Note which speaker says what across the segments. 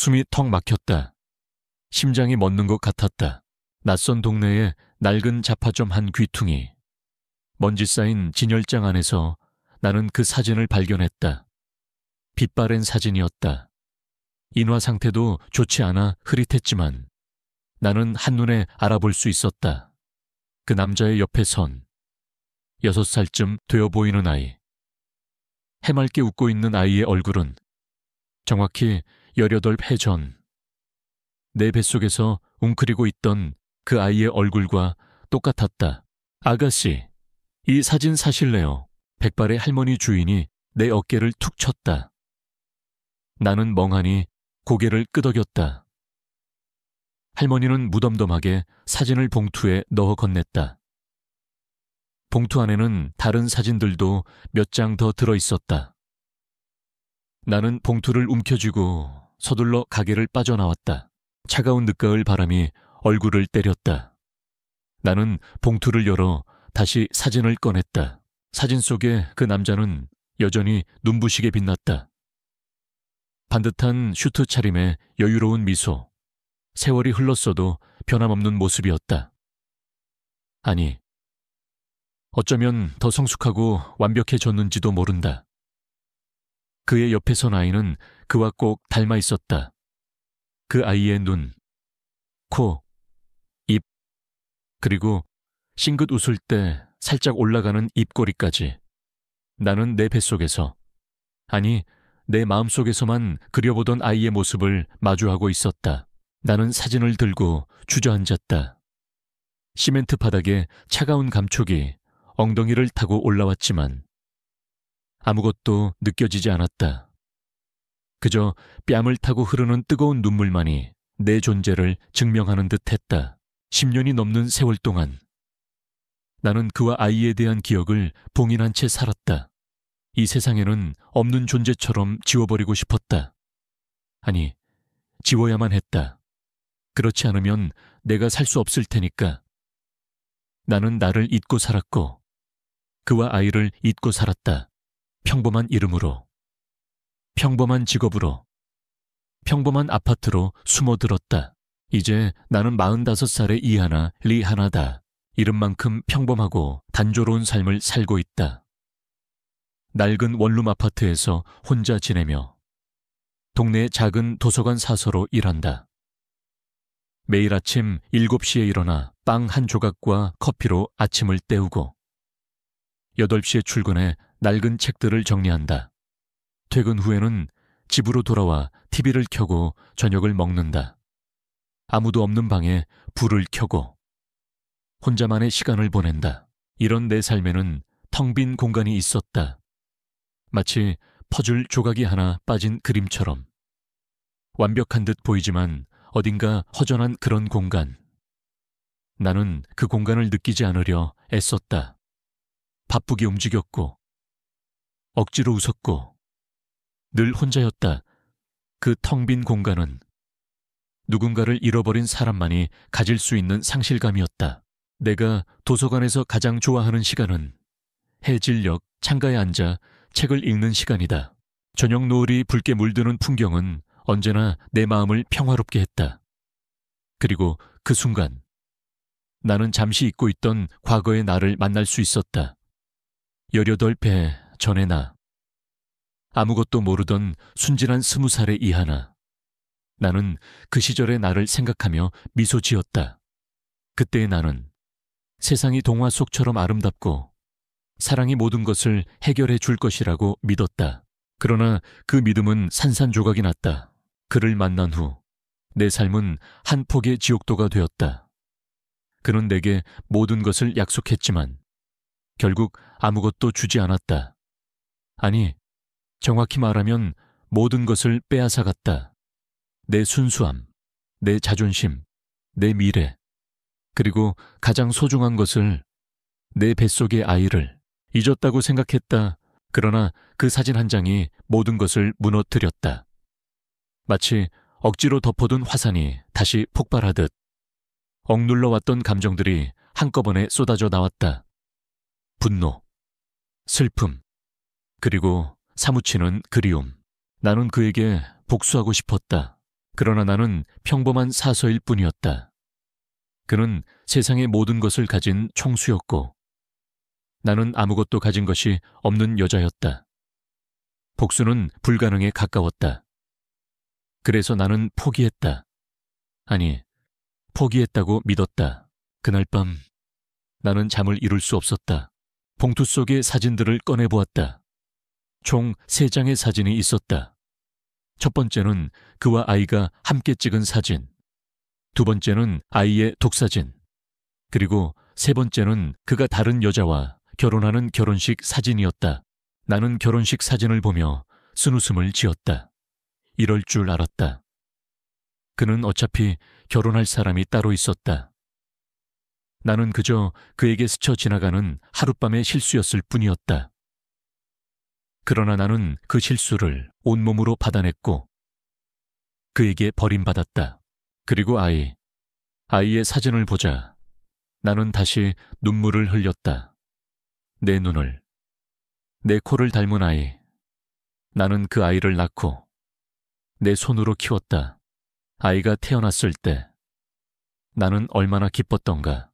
Speaker 1: 숨이 턱 막혔다. 심장이 멎는 것 같았다. 낯선 동네에 낡은 잡화점 한 귀퉁이. 먼지 쌓인 진열장 안에서 나는 그 사진을 발견했다. 빛바랜 사진이었다. 인화 상태도 좋지 않아 흐릿했지만 나는 한눈에 알아볼 수 있었다. 그 남자의 옆에 선 6살쯤 되어 보이는 아이. 해맑게 웃고 있는 아이의 얼굴은 정확히 18해 전 내 뱃속에서 웅크리고 있던 그 아이의 얼굴과 똑같았다. 아가씨, 이 사진 사실래요? 백발의 할머니 주인이 내 어깨를 툭 쳤다. 나는 멍하니 고개를 끄덕였다. 할머니는 무덤덤하게 사진을 봉투에 넣어 건넸다. 봉투 안에는 다른 사진들도 몇 장 더 들어있었다. 나는 봉투를 움켜쥐고 서둘러 가게를 빠져나왔다. 차가운 늦가을 바람이 얼굴을 때렸다. 나는 봉투를 열어 다시 사진을 꺼냈다. 사진 속의 그 남자는 여전히 눈부시게 빛났다. 반듯한 슈트 차림에 여유로운 미소, 세월이 흘렀어도 변함없는 모습이었다. 아니, 어쩌면 더 성숙하고 완벽해졌는지도 모른다. 그의 옆에 선 아이는 그와 꼭 닮아 있었다. 그 아이의 눈, 코, 입, 그리고 싱긋 웃을 때 살짝 올라가는 입꼬리까지. 나는 내 뱃속에서, 아니 내 마음속에서만 그려보던 아이의 모습을 마주하고 있었다. 나는 사진을 들고 주저앉았다. 시멘트 바닥에 차가운 감촉이 엉덩이를 타고 올라왔지만 아무것도 느껴지지 않았다. 그저 뺨을 타고 흐르는 뜨거운 눈물만이 내 존재를 증명하는 듯 했다. 10년이 넘는 세월 동안 나는 그와 아이에 대한 기억을 봉인한 채 살았다. 이 세상에는 없는 존재처럼 지워버리고 싶었다. 아니, 지워야만 했다. 그렇지 않으면 내가 살 수 없을 테니까. 나는 나를 잊고 살았고 그와 아이를 잊고 살았다. 평범한 이름으로, 평범한 직업으로, 평범한 아파트로 숨어들었다. 이제 나는 45살의 이하나 리하나다. 이름만큼 평범하고 단조로운 삶을 살고 있다. 낡은 원룸 아파트에서 혼자 지내며 동네의 작은 도서관 사서로 일한다. 매일 아침 7시에 일어나 빵 한 조각과 커피로 아침을 때우고 8시에 출근해 낡은 책들을 정리한다. 퇴근 후에는 집으로 돌아와 TV를 켜고 저녁을 먹는다. 아무도 없는 방에 불을 켜고 혼자만의 시간을 보낸다. 이런 내 삶에는 텅 빈 공간이 있었다. 마치 퍼즐 조각이 하나 빠진 그림처럼. 완벽한 듯 보이지만 어딘가 허전한 그런 공간. 나는 그 공간을 느끼지 않으려 애썼다. 바쁘게 움직였고 억지로 웃었고 늘 혼자였다. 그 텅 빈 공간은 누군가를 잃어버린 사람만이 가질 수 있는 상실감이었다. 내가 도서관에서 가장 좋아하는 시간은 해질녘 창가에 앉아 책을 읽는 시간이다. 저녁 노을이 붉게 물드는 풍경은 언제나 내 마음을 평화롭게 했다. 그리고 그 순간 나는 잠시 잊고 있던 과거의 나를 만날 수 있었다. 18배 전의 나. 아무것도 모르던 순진한 20살의 이하나. 나는 그 시절의 나를 생각하며 미소 지었다. 그때의 나는 세상이 동화 속처럼 아름답고 사랑이 모든 것을 해결해 줄 것이라고 믿었다. 그러나 그 믿음은 산산조각이 났다. 그를 만난 후 내 삶은 한 폭의 지옥도가 되었다. 그는 내게 모든 것을 약속했지만 결국 아무것도 주지 않았다. 아니, 정확히 말하면 모든 것을 빼앗아갔다. 내 순수함, 내 자존심, 내 미래, 그리고 가장 소중한 것을, 내 뱃속의 아이를 잊었다고 생각했다. 그러나 그 사진 한 장이 모든 것을 무너뜨렸다. 마치 억지로 덮어둔 화산이 다시 폭발하듯 억눌러 왔던 감정들이 한꺼번에 쏟아져 나왔다. 분노, 슬픔, 그리고 사무치는 그리움. 나는 그에게 복수하고 싶었다. 그러나 나는 평범한 사서일 뿐이었다. 그는 세상의 모든 것을 가진 총수였고 나는 아무것도 가진 것이 없는 여자였다. 복수는 불가능에 가까웠다. 그래서 나는 포기했다. 아니, 포기했다고 믿었다. 그날 밤 나는 잠을 이룰 수 없었다. 봉투 속의 사진들을 꺼내보았다. 총 3장의 사진이 있었다. 첫 번째는 그와 아이가 함께 찍은 사진, 두 번째는 아이의 독사진, 그리고 세 번째는 그가 다른 여자와 결혼하는 결혼식 사진이었다. 나는 결혼식 사진을 보며 쓴웃음을 지었다. 이럴 줄 알았다. 그는 어차피 결혼할 사람이 따로 있었다. 나는 그저 그에게 스쳐 지나가는 하룻밤의 실수였을 뿐이었다. 그러나 나는 그 실수를 온몸으로 받아냈고 그에게 버림받았다. 그리고 아이의 사진을 보자 나는 다시 눈물을 흘렸다. 내 눈을, 내 코를 닮은 아이. 나는 그 아이를 낳고 내 손으로 키웠다. 아이가 태어났을 때 나는 얼마나 기뻤던가.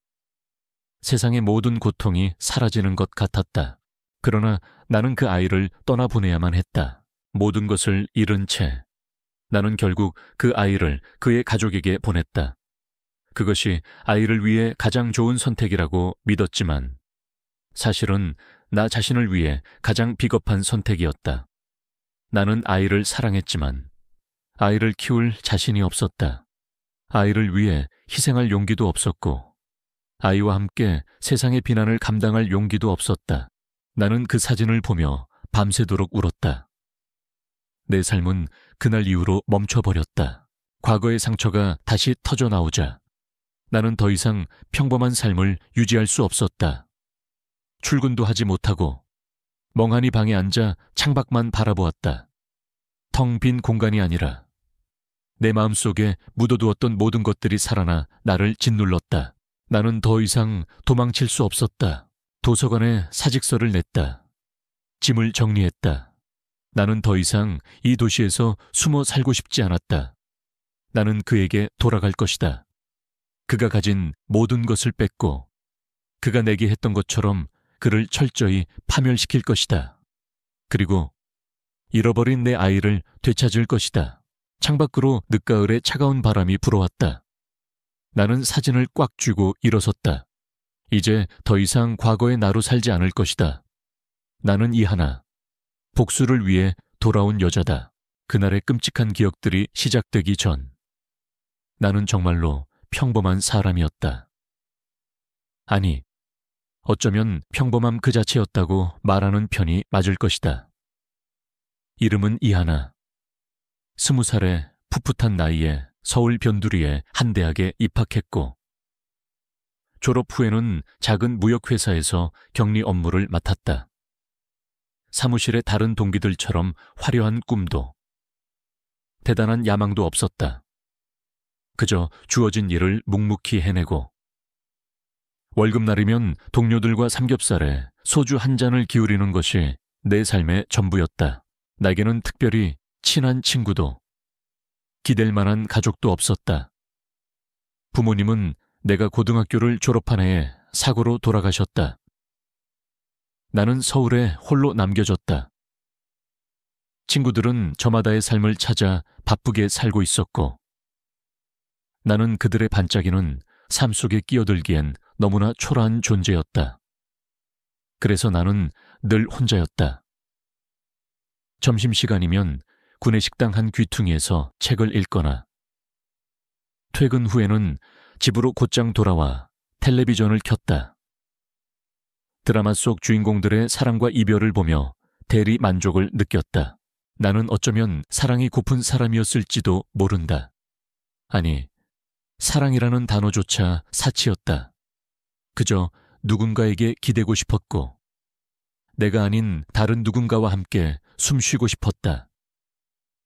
Speaker 1: 세상의 모든 고통이 사라지는 것 같았다. 그러나 나는 그 아이를 떠나보내야만 했다. 모든 것을 잃은 채 나는 결국 그 아이를 그의 가족에게 보냈다. 그것이 아이를 위해 가장 좋은 선택이라고 믿었지만 사실은 나 자신을 위해 가장 비겁한 선택이었다. 나는 아이를 사랑했지만 아이를 키울 자신이 없었다. 아이를 위해 희생할 용기도 없었고 아이와 함께 세상의 비난을 감당할 용기도 없었다. 나는 그 사진을 보며 밤새도록 울었다. 내 삶은 그날 이후로 멈춰버렸다. 과거의 상처가 다시 터져나오자 나는 더 이상 평범한 삶을 유지할 수 없었다. 출근도 하지 못하고 멍하니 방에 앉아 창밖만 바라보았다. 텅 빈 공간이 아니라 내 마음속에 묻어두었던 모든 것들이 살아나 나를 짓눌렀다. 나는 더 이상 도망칠 수 없었다. 도서관에 사직서를 냈다. 짐을 정리했다. 나는 더 이상 이 도시에서 숨어 살고 싶지 않았다. 나는 그에게 돌아갈 것이다. 그가 가진 모든 것을 뺏고 그가 내게 했던 것처럼 그를 철저히 파멸시킬 것이다. 그리고 잃어버린 내 아이를 되찾을 것이다. 창밖으로 늦가을에 차가운 바람이 불어왔다. 나는 사진을 꽉 쥐고 일어섰다. 이제 더 이상 과거의 나로 살지 않을 것이다. 나는 이하나, 복수를 위해 돌아온 여자다. 그날의 끔찍한 기억들이 시작되기 전 나는 정말로 평범한 사람이었다. 아니, 어쩌면 평범함 그 자체였다고 말하는 편이 맞을 것이다. 이름은 이하나. 20살의 풋풋한 나이에 서울 변두리의 한 대학에 입학했고 졸업 후에는 작은 무역회사에서 격리 업무를 맡았다. 사무실의 다른 동기들처럼 화려한 꿈도 대단한 야망도 없었다. 그저 주어진 일을 묵묵히 해내고 월급날이면 동료들과 삼겹살에 소주 한 잔을 기울이는 것이 내 삶의 전부였다. 나에게는 특별히 친한 친구도 기댈 만한 가족도 없었다. 부모님은 내가 고등학교를 졸업한 해에 사고로 돌아가셨다. 나는 서울에 홀로 남겨졌다. 친구들은 저마다의 삶을 찾아 바쁘게 살고 있었고 나는 그들의 반짝이는 삶 속에 끼어들기엔 너무나 초라한 존재였다. 그래서 나는 늘 혼자였다. 점심시간이면 구내식당 한 귀퉁이에서 책을 읽거나 퇴근 후에는 집으로 곧장 돌아와 텔레비전을 켰다. 드라마 속 주인공들의 사랑과 이별을 보며 대리 만족을 느꼈다. 나는 어쩌면 사랑이 고픈 사람이었을지도 모른다. 아니, 사랑이라는 단어조차 사치였다. 그저 누군가에게 기대고 싶었고 내가 아닌 다른 누군가와 함께 숨쉬고 싶었다.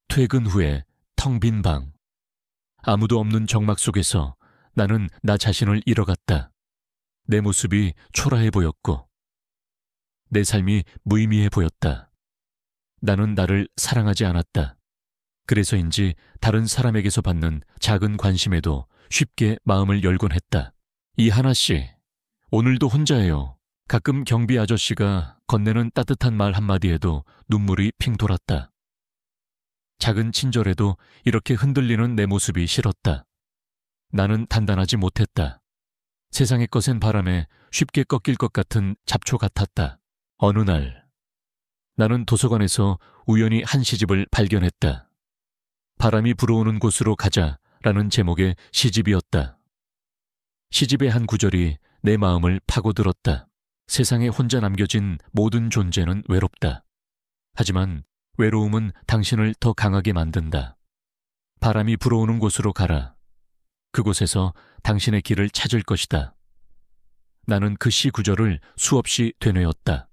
Speaker 1: 퇴근 후에 텅 빈 방, 아무도 없는 정막 속에서 나는 나 자신을 잃어갔다. 내 모습이 초라해 보였고 내 삶이 무의미해 보였다. 나는 나를 사랑하지 않았다. 그래서인지 다른 사람에게서 받는 작은 관심에도 쉽게 마음을 열곤 했다. 이하나 씨, 오늘도 혼자예요. 가끔 경비 아저씨가 건네는 따뜻한 말 한마디에도 눈물이 핑 돌았다. 작은 친절에도 이렇게 흔들리는 내 모습이 싫었다. 나는 단단하지 못했다. 세상의 거센 바람에 쉽게 꺾일 것 같은 잡초 같았다. 어느 날 나는 도서관에서 우연히 한 시집을 발견했다. 바람이 불어오는 곳으로 가자라는 제목의 시집이었다. 시집의 한 구절이 내 마음을 파고들었다. 세상에 혼자 남겨진 모든 존재는 외롭다. 하지만 외로움은 당신을 더 강하게 만든다. 바람이 불어오는 곳으로 가라. 그곳에서 당신의 길을 찾을 것이다. 나는 그 시 구절을 수없이 되뇌었다.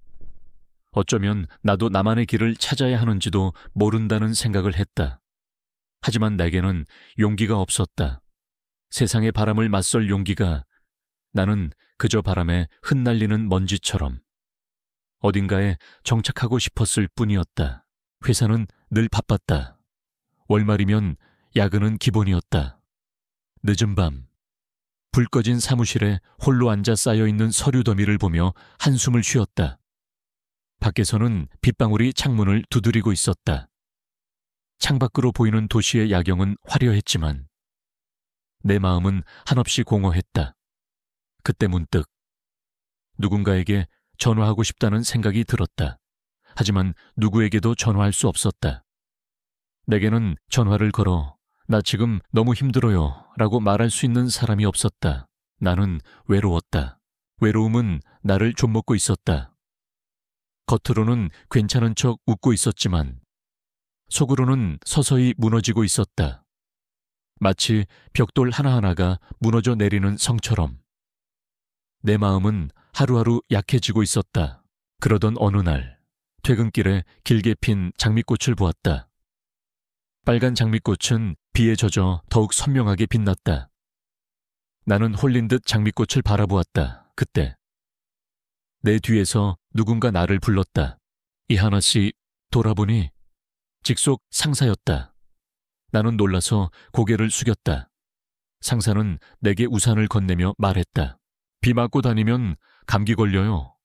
Speaker 1: 어쩌면 나도 나만의 길을 찾아야 하는지도 모른다는 생각을 했다. 하지만 내게는 용기가 없었다. 세상의 바람을 맞설 용기가. 나는 그저 바람에 흩날리는 먼지처럼 어딘가에 정착하고 싶었을 뿐이었다. 회사는 늘 바빴다. 월말이면 야근은 기본이었다. 늦은 밤, 불 꺼진 사무실에 홀로 앉아 쌓여있는 서류 더미를 보며 한숨을 쉬었다. 밖에서는 빗방울이 창문을 두드리고 있었다. 창밖으로 보이는 도시의 야경은 화려했지만 내 마음은 한없이 공허했다. 그때 문득 누군가에게 전화하고 싶다는 생각이 들었다. 하지만 누구에게도 전화할 수 없었다. 내게는 전화를 걸어 나 지금 너무 힘들어요 라고 말할 수 있는 사람이 없었다. 나는 외로웠다. 외로움은 나를 좀먹고 있었다. 겉으로는 괜찮은 척 웃고 있었지만 속으로는 서서히 무너지고 있었다. 마치 벽돌 하나하나가 무너져 내리는 성처럼 내 마음은 하루하루 약해지고 있었다. 그러던 어느 날 퇴근길에 길게 핀 장미꽃을 보았다. 빨간 장미꽃은 비에 젖어 더욱 선명하게 빛났다. 나는 홀린 듯 장미꽃을 바라보았다. 그때 내 뒤에서 누군가 나를 불렀다. 이하나 씨, 돌아보니 직속 상사였다. 나는 놀라서 고개를 숙였다. 상사는 내게 우산을 건네며 말했다. 비 맞고 다니면 감기 걸려요.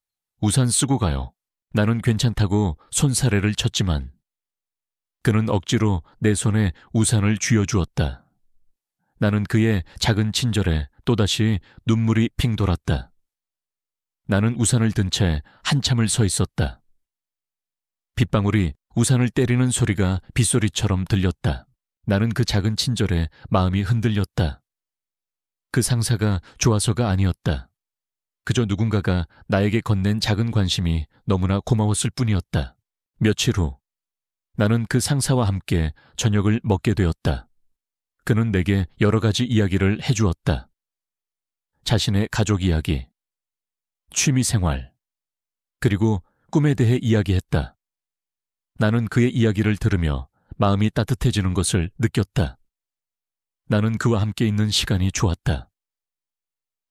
Speaker 1: 우산 쓰고 가요. 나는 괜찮다고 손사래를 쳤지만 그는 억지로 내 손에 우산을 쥐어주었다. 나는 그의 작은 친절에 또다시 눈물이 핑 돌았다. 나는 우산을 든 채 한참을 서 있었다. 빗방울이 우산을 때리는 소리가 빗소리처럼 들렸다. 나는 그 작은 친절에 마음이 흔들렸다. 그 상사가 좋아서가 아니었다. 그저 누군가가 나에게 건넨 작은 관심이 너무나 고마웠을 뿐이었다. 며칠 후 나는 그 상사와 함께 저녁을 먹게 되었다. 그는 내게 여러 가지 이야기를 해주었다. 자신의 가족 이야기, 취미생활, 그리고 꿈에 대해 이야기했다. 나는 그의 이야기를 들으며 마음이 따뜻해지는 것을 느꼈다. 나는 그와 함께 있는 시간이 좋았다.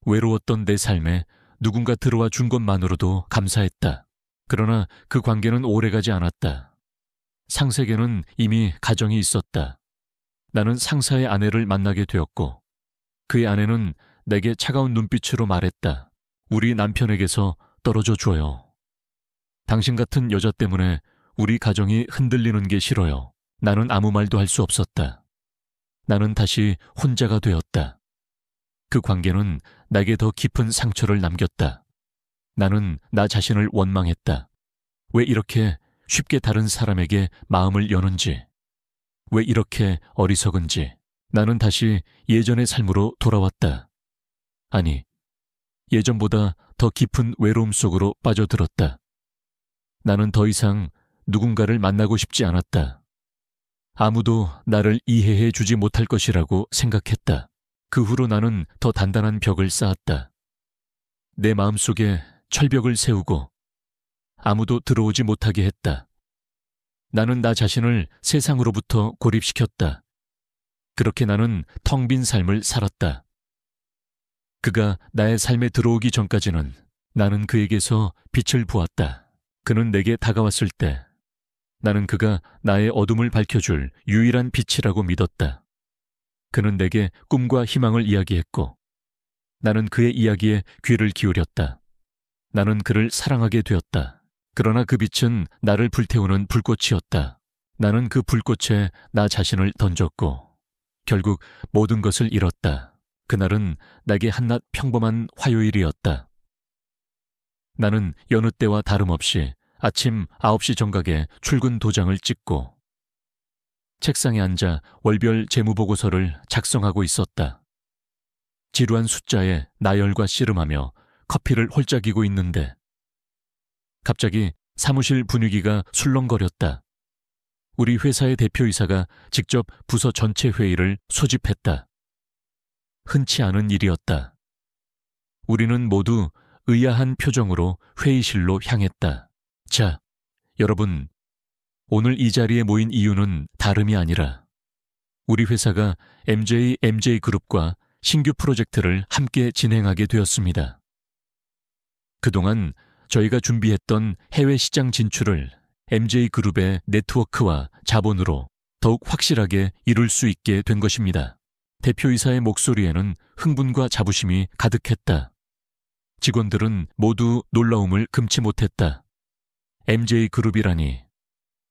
Speaker 1: 외로웠던 내 삶에 누군가 들어와 준 것만으로도 감사했다. 그러나 그 관계는 오래가지 않았다. 상세에게는 이미 가정이 있었다. 나는 상사의 아내를 만나게 되었고 그의 아내는 내게 차가운 눈빛으로 말했다. 우리 남편에게서 떨어져 줘요. 당신 같은 여자 때문에 우리 가정이 흔들리는 게 싫어요. 나는 아무 말도 할 수 없었다. 나는 다시 혼자가 되었다. 그 관계는 내게 더 깊은 상처를 남겼다. 나는 나 자신을 원망했다. 왜 이렇게 쉽게 다른 사람에게 마음을 여는지, 왜 이렇게 어리석은지. 나는 다시 예전의 삶으로 돌아왔다. 아니, 예전보다 더 깊은 외로움 속으로 빠져들었다. 나는 더 이상 누군가를 만나고 싶지 않았다. 아무도 나를 이해해 주지 못할 것이라고 생각했다. 그 후로 나는 더 단단한 벽을 쌓았다. 내 마음속에 철벽을 세우고 아무도 들어오지 못하게 했다. 나는 나 자신을 세상으로부터 고립시켰다. 그렇게 나는 텅 빈 삶을 살았다. 그가 나의 삶에 들어오기 전까지는 나는 그에게서 빛을 보았다. 그는 내게 다가왔을 때 나는 그가 나의 어둠을 밝혀줄 유일한 빛이라고 믿었다. 그는 내게 꿈과 희망을 이야기했고 나는 그의 이야기에 귀를 기울였다. 나는 그를 사랑하게 되었다. 그러나 그 빛은 나를 불태우는 불꽃이었다. 나는 그 불꽃에 나 자신을 던졌고 결국 모든 것을 잃었다. 그날은 내게 한낱 평범한 화요일이었다. 나는 여느 때와 다름없이 아침 9시 정각에 출근 도장을 찍고 책상에 앉아 월별 재무보고서를 작성하고 있었다. 지루한 숫자에 나열과 씨름하며 커피를 홀짝이고 있는데 갑자기 사무실 분위기가 술렁거렸다. 우리 회사의 대표이사가 직접 부서 전체 회의를 소집했다. 흔치 않은 일이었다. 우리는 모두 의아한 표정으로 회의실로 향했다. 자, 여러분, 오늘 이 자리에 모인 이유는 다름이 아니라 우리 회사가 MJ그룹과 신규 프로젝트를 함께 진행하게 되었습니다. 그동안 저희가 준비했던 해외 시장 진출을 MJ그룹의 네트워크와 자본으로 더욱 확실하게 이룰 수 있게 된 것입니다. 대표이사의 목소리에는 흥분과 자부심이 가득했다. 직원들은 모두 놀라움을 금치 못했다. MJ그룹이라니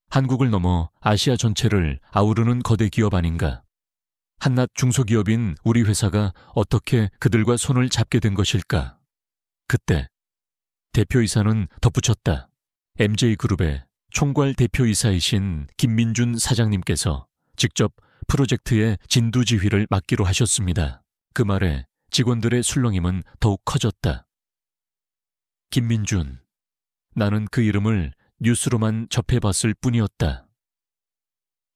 Speaker 1: 한국을 넘어 아시아 전체를 아우르는 거대 기업 아닌가. 한낱 중소기업인 우리 회사가 어떻게 그들과 손을 잡게 된 것일까. 그때 대표이사는 덧붙였다. MJ그룹의 총괄 대표이사이신 김민준 사장님께서 직접 프로젝트의 진두지휘를 맡기로 하셨습니다. 그 말에 직원들의 술렁임은 더욱 커졌다. 김민준. 나는 그 이름을 뉴스로만 접해봤을 뿐이었다.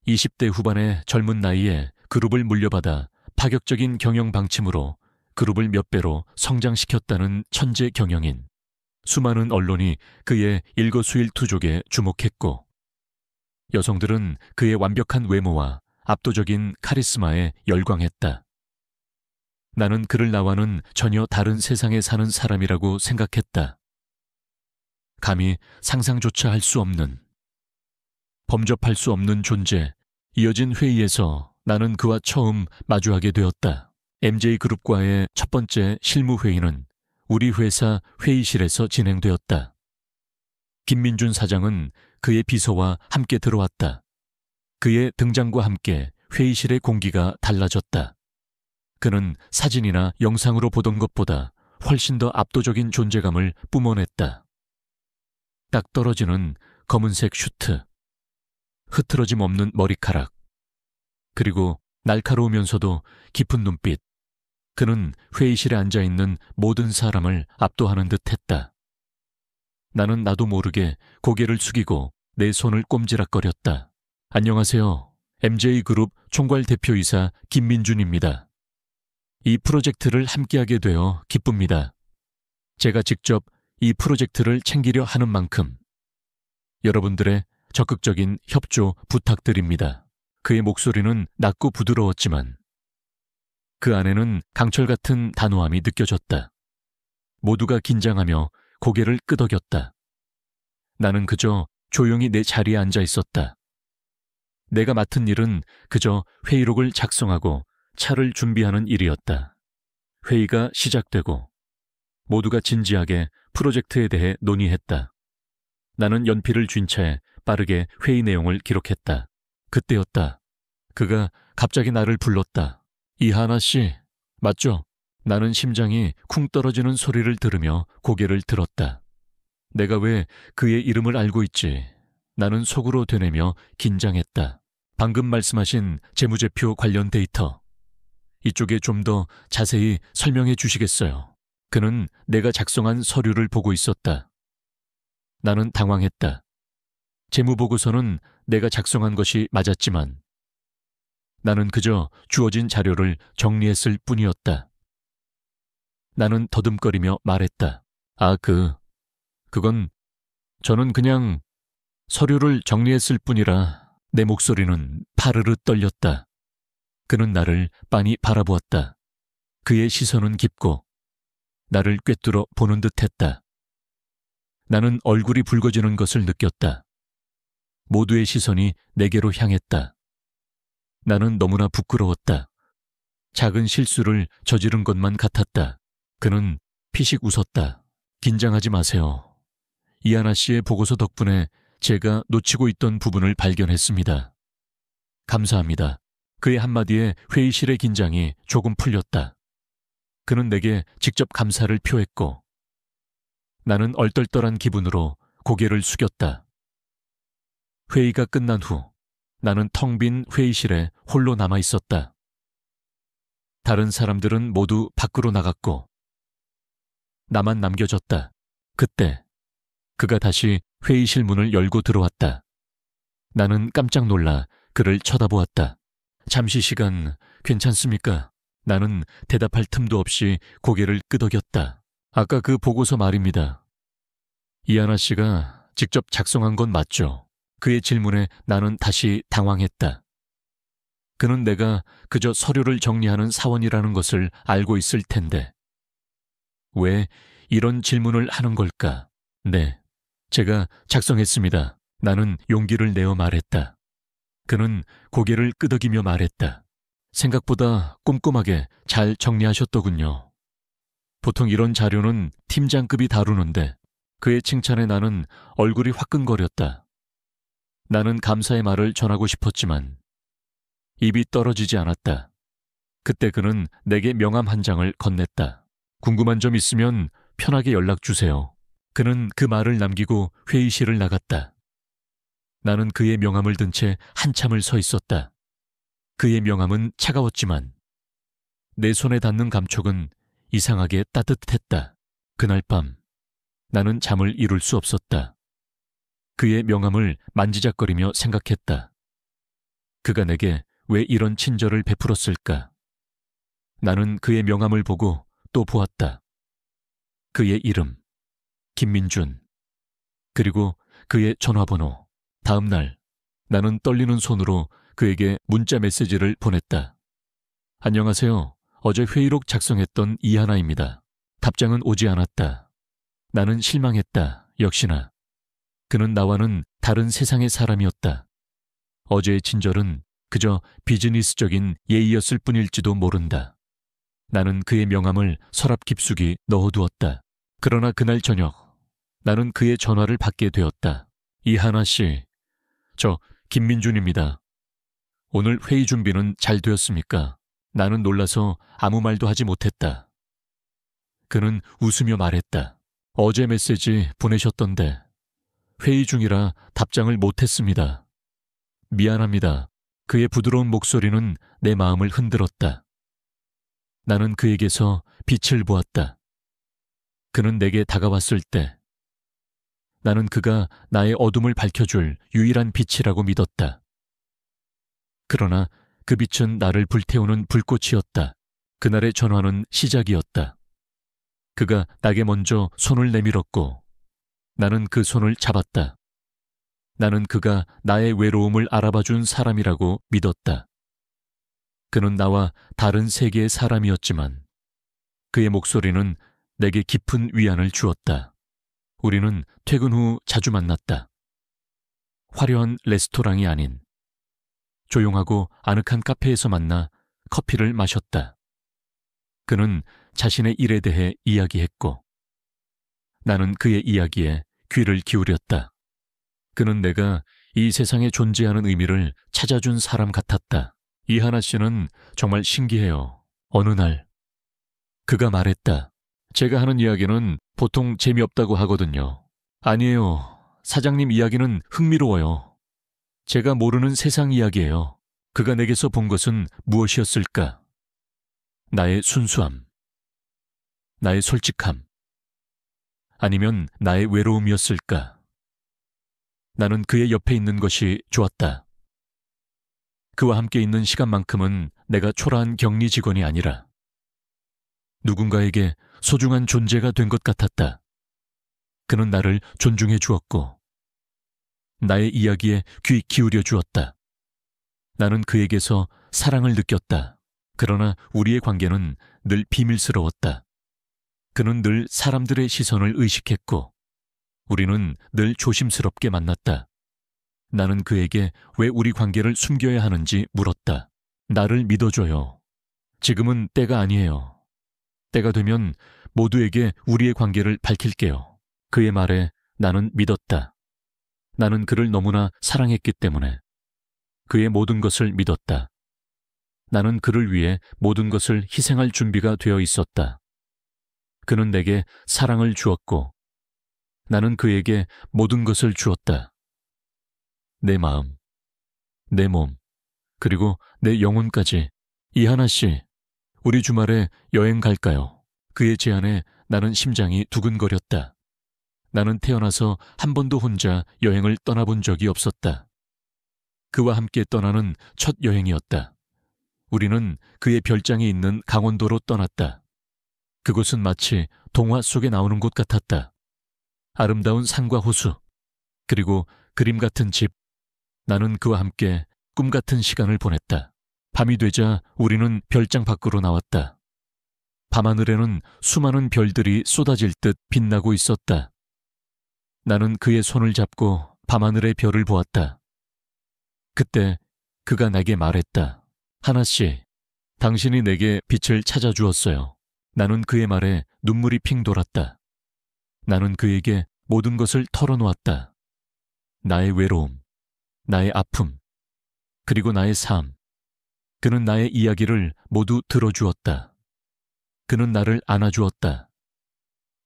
Speaker 1: 20대 후반의 젊은 나이에 그룹을 물려받아 파격적인 경영 방침으로 그룹을 몇 배로 성장시켰다는 천재 경영인. 수많은 언론이 그의 일거수일투족에 주목했고 여성들은 그의 완벽한 외모와 압도적인 카리스마에 열광했다. 나는 그를 나와는 전혀 다른 세상에 사는 사람이라고 생각했다. 감히 상상조차 할 수 없는, 범접할 수 없는 존재. 이어진 회의에서 나는 그와 처음 마주하게 되었다. MJ그룹과의 첫 번째 실무회의는 우리 회사 회의실에서 진행되었다. 김민준 사장은 그의 비서와 함께 들어왔다. 그의 등장과 함께 회의실의 공기가 달라졌다. 그는 사진이나 영상으로 보던 것보다 훨씬 더 압도적인 존재감을 뿜어냈다. 딱 떨어지는 검은색 슈트, 흐트러짐 없는 머리카락, 그리고 날카로우면서도 깊은 눈빛. 그는 회의실에 앉아있는 모든 사람을 압도하는 듯 했다. 나는 나도 모르게 고개를 숙이고 내 손을 꼼지락거렸다. 안녕하세요. MJ그룹 총괄 대표이사 김민준입니다. 이 프로젝트를 함께하게 되어 기쁩니다. 제가 직접 이 프로젝트를 챙기려 하는 만큼 여러분들의 적극적인 협조 부탁드립니다. 그의 목소리는 낮고 부드러웠지만 그 안에는 강철 같은 단호함이 느껴졌다. 모두가 긴장하며 고개를 끄덕였다. 나는 그저 조용히 내 자리에 앉아 있었다. 내가 맡은 일은 그저 회의록을 작성하고 차를 준비하는 일이었다. 회의가 시작되고 모두가 진지하게 프로젝트에 대해 논의했다. 나는 연필을 쥔 채 빠르게 회의 내용을 기록했다. 그때였다. 그가 갑자기 나를 불렀다. 이하나 씨, 맞죠? 나는 심장이 쿵 떨어지는 소리를 들으며 고개를 들었다. 내가 왜 그의 이름을 알고 있지? 나는 속으로 되뇌며 긴장했다. 방금 말씀하신 재무제표 관련 데이터. 이쪽에 좀 더 자세히 설명해 주시겠어요? 그는 내가 작성한 서류를 보고 있었다. 나는 당황했다. 재무보고서는 내가 작성한 것이 맞았지만 나는 그저 주어진 자료를 정리했을 뿐이었다. 나는 더듬거리며 말했다. 그건 저는 그냥 서류를 정리했을 뿐이라. 내 목소리는 파르르 떨렸다. 그는 나를 빤히 바라보았다. 그의 시선은 깊고 나를 꿰뚫어 보는 듯했다. 나는 얼굴이 붉어지는 것을 느꼈다. 모두의 시선이 내게로 향했다. 나는 너무나 부끄러웠다. 작은 실수를 저지른 것만 같았다. 그는 피식 웃었다. 긴장하지 마세요. 이하나 씨의 보고서 덕분에 제가 놓치고 있던 부분을 발견했습니다. 감사합니다. 그의 한마디에 회의실의 긴장이 조금 풀렸다. 그는 내게 직접 감사를 표했고 나는 얼떨떨한 기분으로 고개를 숙였다. 회의가 끝난 후 나는 텅 빈 회의실에 홀로 남아 있었다. 다른 사람들은 모두 밖으로 나갔고 나만 남겨졌다. 그때 그가 다시 회의실 문을 열고 들어왔다. 나는 깜짝 놀라 그를 쳐다보았다. 잠시 시간 괜찮습니까? 나는 대답할 틈도 없이 고개를 끄덕였다. 아까 그 보고서 말입니다. 이하나 씨가 직접 작성한 건 맞죠? 그의 질문에 나는 다시 당황했다. 그는 내가 그저 서류를 정리하는 사원이라는 것을 알고 있을 텐데 왜 이런 질문을 하는 걸까? 네, 제가 작성했습니다. 나는 용기를 내어 말했다. 그는 고개를 끄덕이며 말했다. 생각보다 꼼꼼하게 잘 정리하셨더군요. 보통 이런 자료는 팀장급이 다루는데 그의 칭찬에 나는 얼굴이 화끈거렸다. 나는 감사의 말을 전하고 싶었지만 입이 떨어지지 않았다. 그때 그는 내게 명함 한 장을 건넸다. 궁금한 점 있으면 편하게 연락 주세요. 그는 그 말을 남기고 회의실을 나갔다. 나는 그의 명함을 든 채 한참을 서 있었다. 그의 명함은 차가웠지만 내 손에 닿는 감촉은 이상하게 따뜻했다. 그날 밤 나는 잠을 이룰 수 없었다. 그의 명함을 만지작거리며 생각했다. 그가 내게 왜 이런 친절을 베풀었을까? 나는 그의 명함을 보고 또 보았다. 그의 이름, 김민준, 그리고 그의 전화번호. 다음 날 나는 떨리는 손으로 그에게 문자 메시지를 보냈다. 안녕하세요. 어제 회의록 작성했던 이하나입니다. 답장은 오지 않았다. 나는 실망했다. 역시나. 그는 나와는 다른 세상의 사람이었다. 어제의 친절은 그저 비즈니스적인 예의였을 뿐일지도 모른다. 나는 그의 명함을 서랍 깊숙이 넣어두었다. 그러나 그날 저녁 나는 그의 전화를 받게 되었다. 이하나 씨, 저 김민준입니다. 오늘 회의 준비는 잘 되었습니까? 나는 놀라서 아무 말도 하지 못했다. 그는 웃으며 말했다. 어제 메시지 보내셨던데 회의 중이라 답장을 못했습니다. 미안합니다. 그의 부드러운 목소리는 내 마음을 흔들었다. 나는 그에게서 빛을 보았다. 그는 내게 다가왔을 때 나는 그가 나의 어둠을 밝혀줄 유일한 빛이라고 믿었다. 그러나 그 빛은 나를 불태우는 불꽃이었다. 그날의 전화는 시작이었다. 그가 나게 먼저 손을 내밀었고 나는 그 손을 잡았다. 나는 그가 나의 외로움을 알아봐준 사람이라고 믿었다. 그는 나와 다른 세계의 사람이었지만 그의 목소리는 내게 깊은 위안을 주었다. 우리는 퇴근 후 자주 만났다. 화려한 레스토랑이 아닌 조용하고 아늑한 카페에서 만나 커피를 마셨다. 그는 자신의 일에 대해 이야기했고 나는 그의 이야기에 귀를 기울였다. 그는 내가 이 세상에 존재하는 의미를 찾아준 사람 같았다. 이하나 씨는 정말 신기해요. 어느 날 그가 말했다. 제가 하는 이야기는 보통 재미없다고 하거든요. 아니에요. 사장님 이야기는 흥미로워요. 제가 모르는 세상 이야기예요. 그가 내게서 본 것은 무엇이었을까? 나의 순수함, 나의 솔직함, 아니면 나의 외로움이었을까? 나는 그의 옆에 있는 것이 좋았다. 그와 함께 있는 시간만큼은 내가 초라한 격리 직원이 아니라 누군가에게 소중한 존재가 된 것 같았다. 그는 나를 존중해 주었고 나의 이야기에 귀 기울여 주었다. 나는 그에게서 사랑을 느꼈다. 그러나 우리의 관계는 늘 비밀스러웠다. 그는 늘 사람들의 시선을 의식했고 우리는 늘 조심스럽게 만났다. 나는 그에게 왜 우리 관계를 숨겨야 하는지 물었다. 나를 믿어줘요. 지금은 때가 아니에요. 때가 되면 모두에게 우리의 관계를 밝힐게요. 그의 말에 나는 믿었다. 나는 그를 너무나 사랑했기 때문에 그의 모든 것을 믿었다. 나는 그를 위해 모든 것을 희생할 준비가 되어 있었다. 그는 내게 사랑을 주었고 나는 그에게 모든 것을 주었다. 내 마음, 내 몸, 그리고 내 영혼까지. 이하나 씨, 우리 주말에 여행 갈까요? 그의 제안에 나는 심장이 두근거렸다. 나는 태어나서 한 번도 혼자 여행을 떠나본 적이 없었다. 그와 함께 떠나는 첫 여행이었다. 우리는 그의 별장이 있는 강원도로 떠났다. 그곳은 마치 동화 속에 나오는 곳 같았다. 아름다운 산과 호수, 그리고 그림 같은 집. 나는 그와 함께 꿈 같은 시간을 보냈다. 밤이 되자 우리는 별장 밖으로 나왔다. 밤하늘에는 수많은 별들이 쏟아질 듯 빛나고 있었다. 나는 그의 손을 잡고 밤하늘의 별을 보았다. 그때 그가 내게 말했다. 하나 씨, 당신이 내게 빛을 찾아주었어요. 나는 그의 말에 눈물이 핑 돌았다. 나는 그에게 모든 것을 털어놓았다. 나의 외로움, 나의 아픔, 그리고 나의 삶. 그는 나의 이야기를 모두 들어주었다. 그는 나를 안아주었다.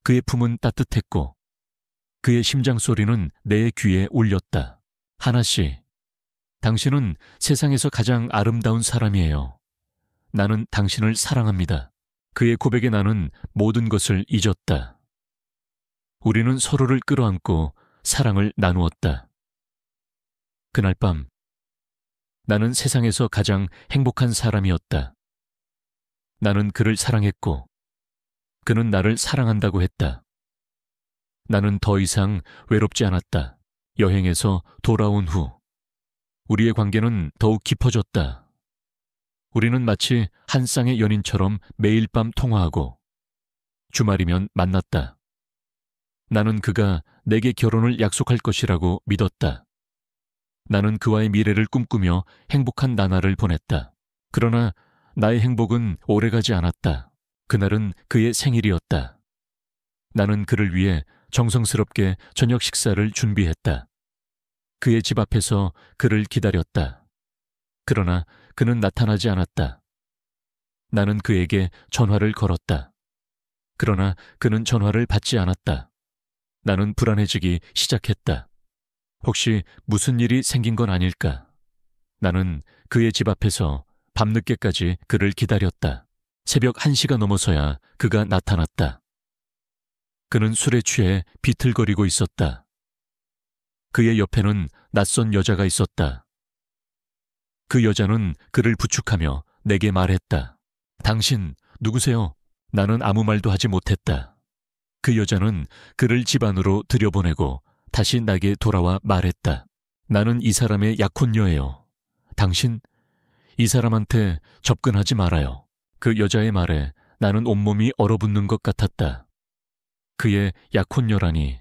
Speaker 1: 그의 품은 따뜻했고 그의 심장 소리는 내 귀에 울렸다. 하나 씨, 당신은 세상에서 가장 아름다운 사람이에요. 나는 당신을 사랑합니다. 그의 고백에 나는 모든 것을 잊었다. 우리는 서로를 끌어안고 사랑을 나누었다. 그날 밤, 나는 세상에서 가장 행복한 사람이었다. 나는 그를 사랑했고, 그는 나를 사랑한다고 했다. 나는 더 이상 외롭지 않았다. 여행에서 돌아온 후, 우리의 관계는 더욱 깊어졌다. 우리는 마치 한 쌍의 연인처럼 매일 밤 통화하고, 주말이면 만났다. 나는 그가 내게 결혼을 약속할 것이라고 믿었다. 나는 그와의 미래를 꿈꾸며 행복한 나날을 보냈다. 그러나 나의 행복은 오래가지 않았다. 그날은 그의 생일이었다. 나는 그를 위해 정성스럽게 저녁 식사를 준비했다. 그의 집 앞에서 그를 기다렸다. 그러나 그는 나타나지 않았다. 나는 그에게 전화를 걸었다. 그러나 그는 전화를 받지 않았다. 나는 불안해지기 시작했다. 혹시 무슨 일이 생긴 건 아닐까? 나는 그의 집 앞에서 밤늦게까지 그를 기다렸다. 새벽 1시가 넘어서야 그가 나타났다. 그는 술에 취해 비틀거리고 있었다. 그의 옆에는 낯선 여자가 있었다. 그 여자는 그를 부축하며 내게 말했다. 당신 누구세요? 나는 아무 말도 하지 못했다. 그 여자는 그를 집 안으로 들여보내고 다시 나에게 돌아와 말했다. 나는 이 사람의 약혼녀예요. 당신, 이 사람한테 접근하지 말아요. 그 여자의 말에 나는 온몸이 얼어붙는 것 같았다. 그의 약혼녀라니.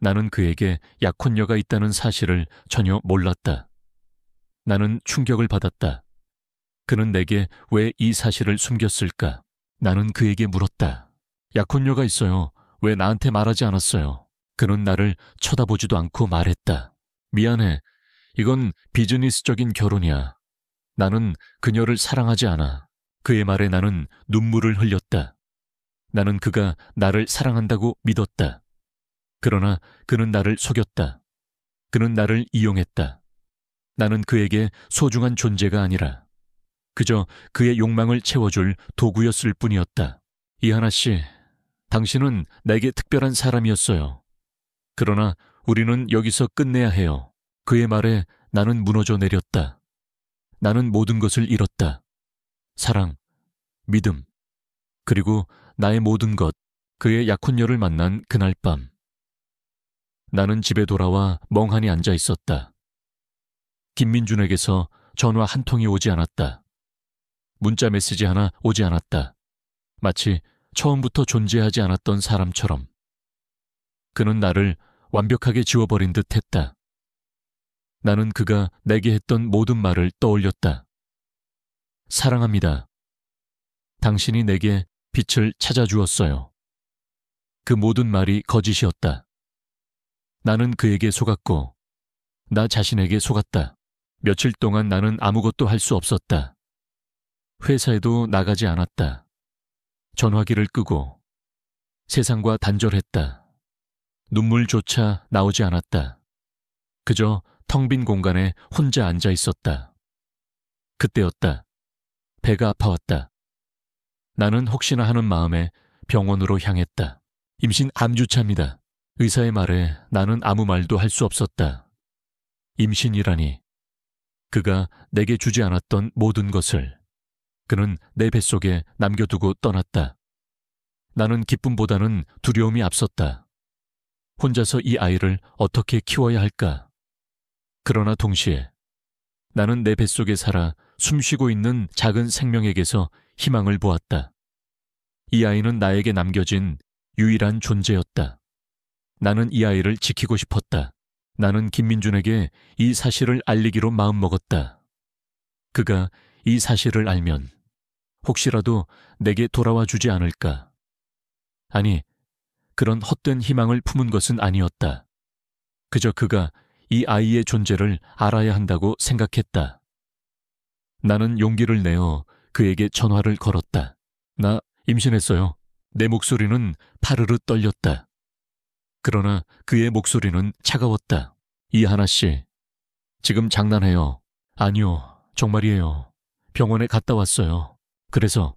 Speaker 1: 나는 그에게 약혼녀가 있다는 사실을 전혀 몰랐다. 나는 충격을 받았다. 그는 내게 왜 이 사실을 숨겼을까? 나는 그에게 물었다. 약혼녀가 있어요. 왜 나한테 말하지 않았어요? 그는 나를 쳐다보지도 않고 말했다. 미안해. 이건 비즈니스적인 결혼이야. 나는 그녀를 사랑하지 않아. 그의 말에 나는 눈물을 흘렸다. 나는 그가 나를 사랑한다고 믿었다. 그러나 그는 나를 속였다. 그는 나를 이용했다. 나는 그에게 소중한 존재가 아니라 그저 그의 욕망을 채워줄 도구였을 뿐이었다. 이하나 씨, 당신은 내게 특별한 사람이었어요. 그러나 우리는 여기서 끝내야 해요. 그의 말에 나는 무너져 내렸다. 나는 모든 것을 잃었다. 사랑, 믿음, 그리고 나의 모든 것, 그의 약혼녀를 만난 그날 밤. 나는 집에 돌아와 멍하니 앉아 있었다. 김민준에게서 전화 한 통이 오지 않았다. 문자 메시지 하나 오지 않았다. 마치 처음부터 존재하지 않았던 사람처럼. 그는 나를 완벽하게 지워버린 듯 했다. 나는 그가 내게 했던 모든 말을 떠올렸다. 사랑합니다. 당신이 내게 빛을 찾아주었어요. 그 모든 말이 거짓이었다. 나는 그에게 속았고 나 자신에게 속았다. 며칠 동안 나는 아무것도 할 수 없었다. 회사에도 나가지 않았다. 전화기를 끄고 세상과 단절했다. 눈물조차 나오지 않았다. 그저 텅 빈 공간에 혼자 앉아 있었다. 그때였다. 배가 아파왔다. 나는 혹시나 하는 마음에 병원으로 향했다. 임신 암주차입니다. 의사의 말에 나는 아무 말도 할 수 없었다. 임신이라니. 그가 내게 주지 않았던 모든 것을 그는 내 뱃속에 남겨두고 떠났다. 나는 기쁨보다는 두려움이 앞섰다. 혼자서 이 아이를 어떻게 키워야 할까? 그러나 동시에 나는 내 뱃속에 살아 숨쉬고 있는 작은 생명에게서 희망을 보았다. 이 아이는 나에게 남겨진 유일한 존재였다. 나는 이 아이를 지키고 싶었다. 나는 김민준에게 이 사실을 알리기로 마음먹었다. 그가 이 사실을 알면 혹시라도 내게 돌아와 주지 않을까? 아니, 그런 헛된 희망을 품은 것은 아니었다. 그저 그가 이 아이의 존재를 알아야 한다고 생각했다. 나는 용기를 내어 그에게 전화를 걸었다. 나 임신했어요. 내 목소리는 파르르 떨렸다. 그러나 그의 목소리는 차가웠다. 이하나 씨, 지금 장난해요. 아니요, 정말이에요. 병원에 갔다 왔어요. 그래서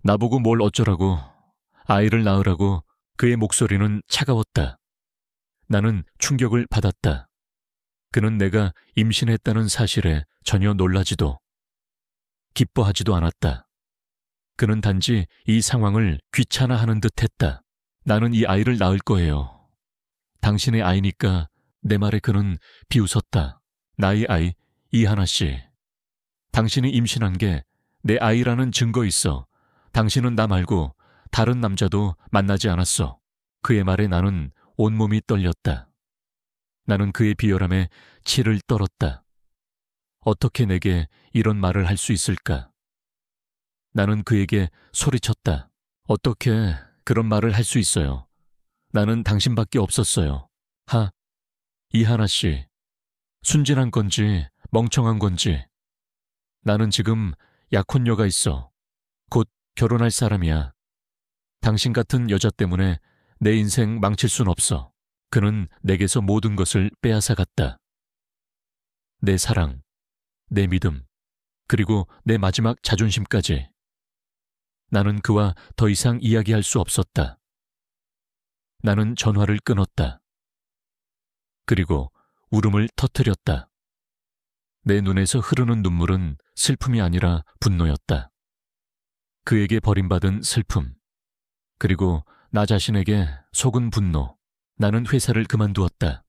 Speaker 1: 나보고 뭘 어쩌라고, 아이를 낳으라고. 그의 목소리는 차가웠다. 나는 충격을 받았다. 그는 내가 임신했다는 사실에 전혀 놀라지도 기뻐하지도 않았다. 그는 단지 이 상황을 귀찮아하는 듯했다. 나는 이 아이를 낳을 거예요. 당신의 아이니까. 내 말에 그는 비웃었다. 나의 아이 이하나 씨. 당신이 임신한 게 내 아이라는 증거 있어. 당신은 나 말고 다른 남자도 만나지 않았어. 그의 말에 나는 온몸이 떨렸다. 나는 그의 비열함에 치를 떨었다. 어떻게 내게 이런 말을 할 수 있을까? 나는 그에게 소리쳤다. 어떻게 그런 말을 할 수 있어요? 나는 당신밖에 없었어요. 이하나 씨. 순진한 건지 멍청한 건지. 나는 지금 약혼녀가 있어. 곧 결혼할 사람이야. 당신 같은 여자 때문에 내 인생 망칠 순 없어. 그는 내게서 모든 것을 빼앗아갔다. 내 사랑, 내 믿음, 그리고 내 마지막 자존심까지. 나는 그와 더 이상 이야기할 수 없었다. 나는 전화를 끊었다. 그리고 울음을 터뜨렸다. 내 눈에서 흐르는 눈물은 슬픔이 아니라 분노였다. 그에게 버림받은 슬픔, 그리고 나 자신에게 속은 분노. 나는 회사를 그만두었다.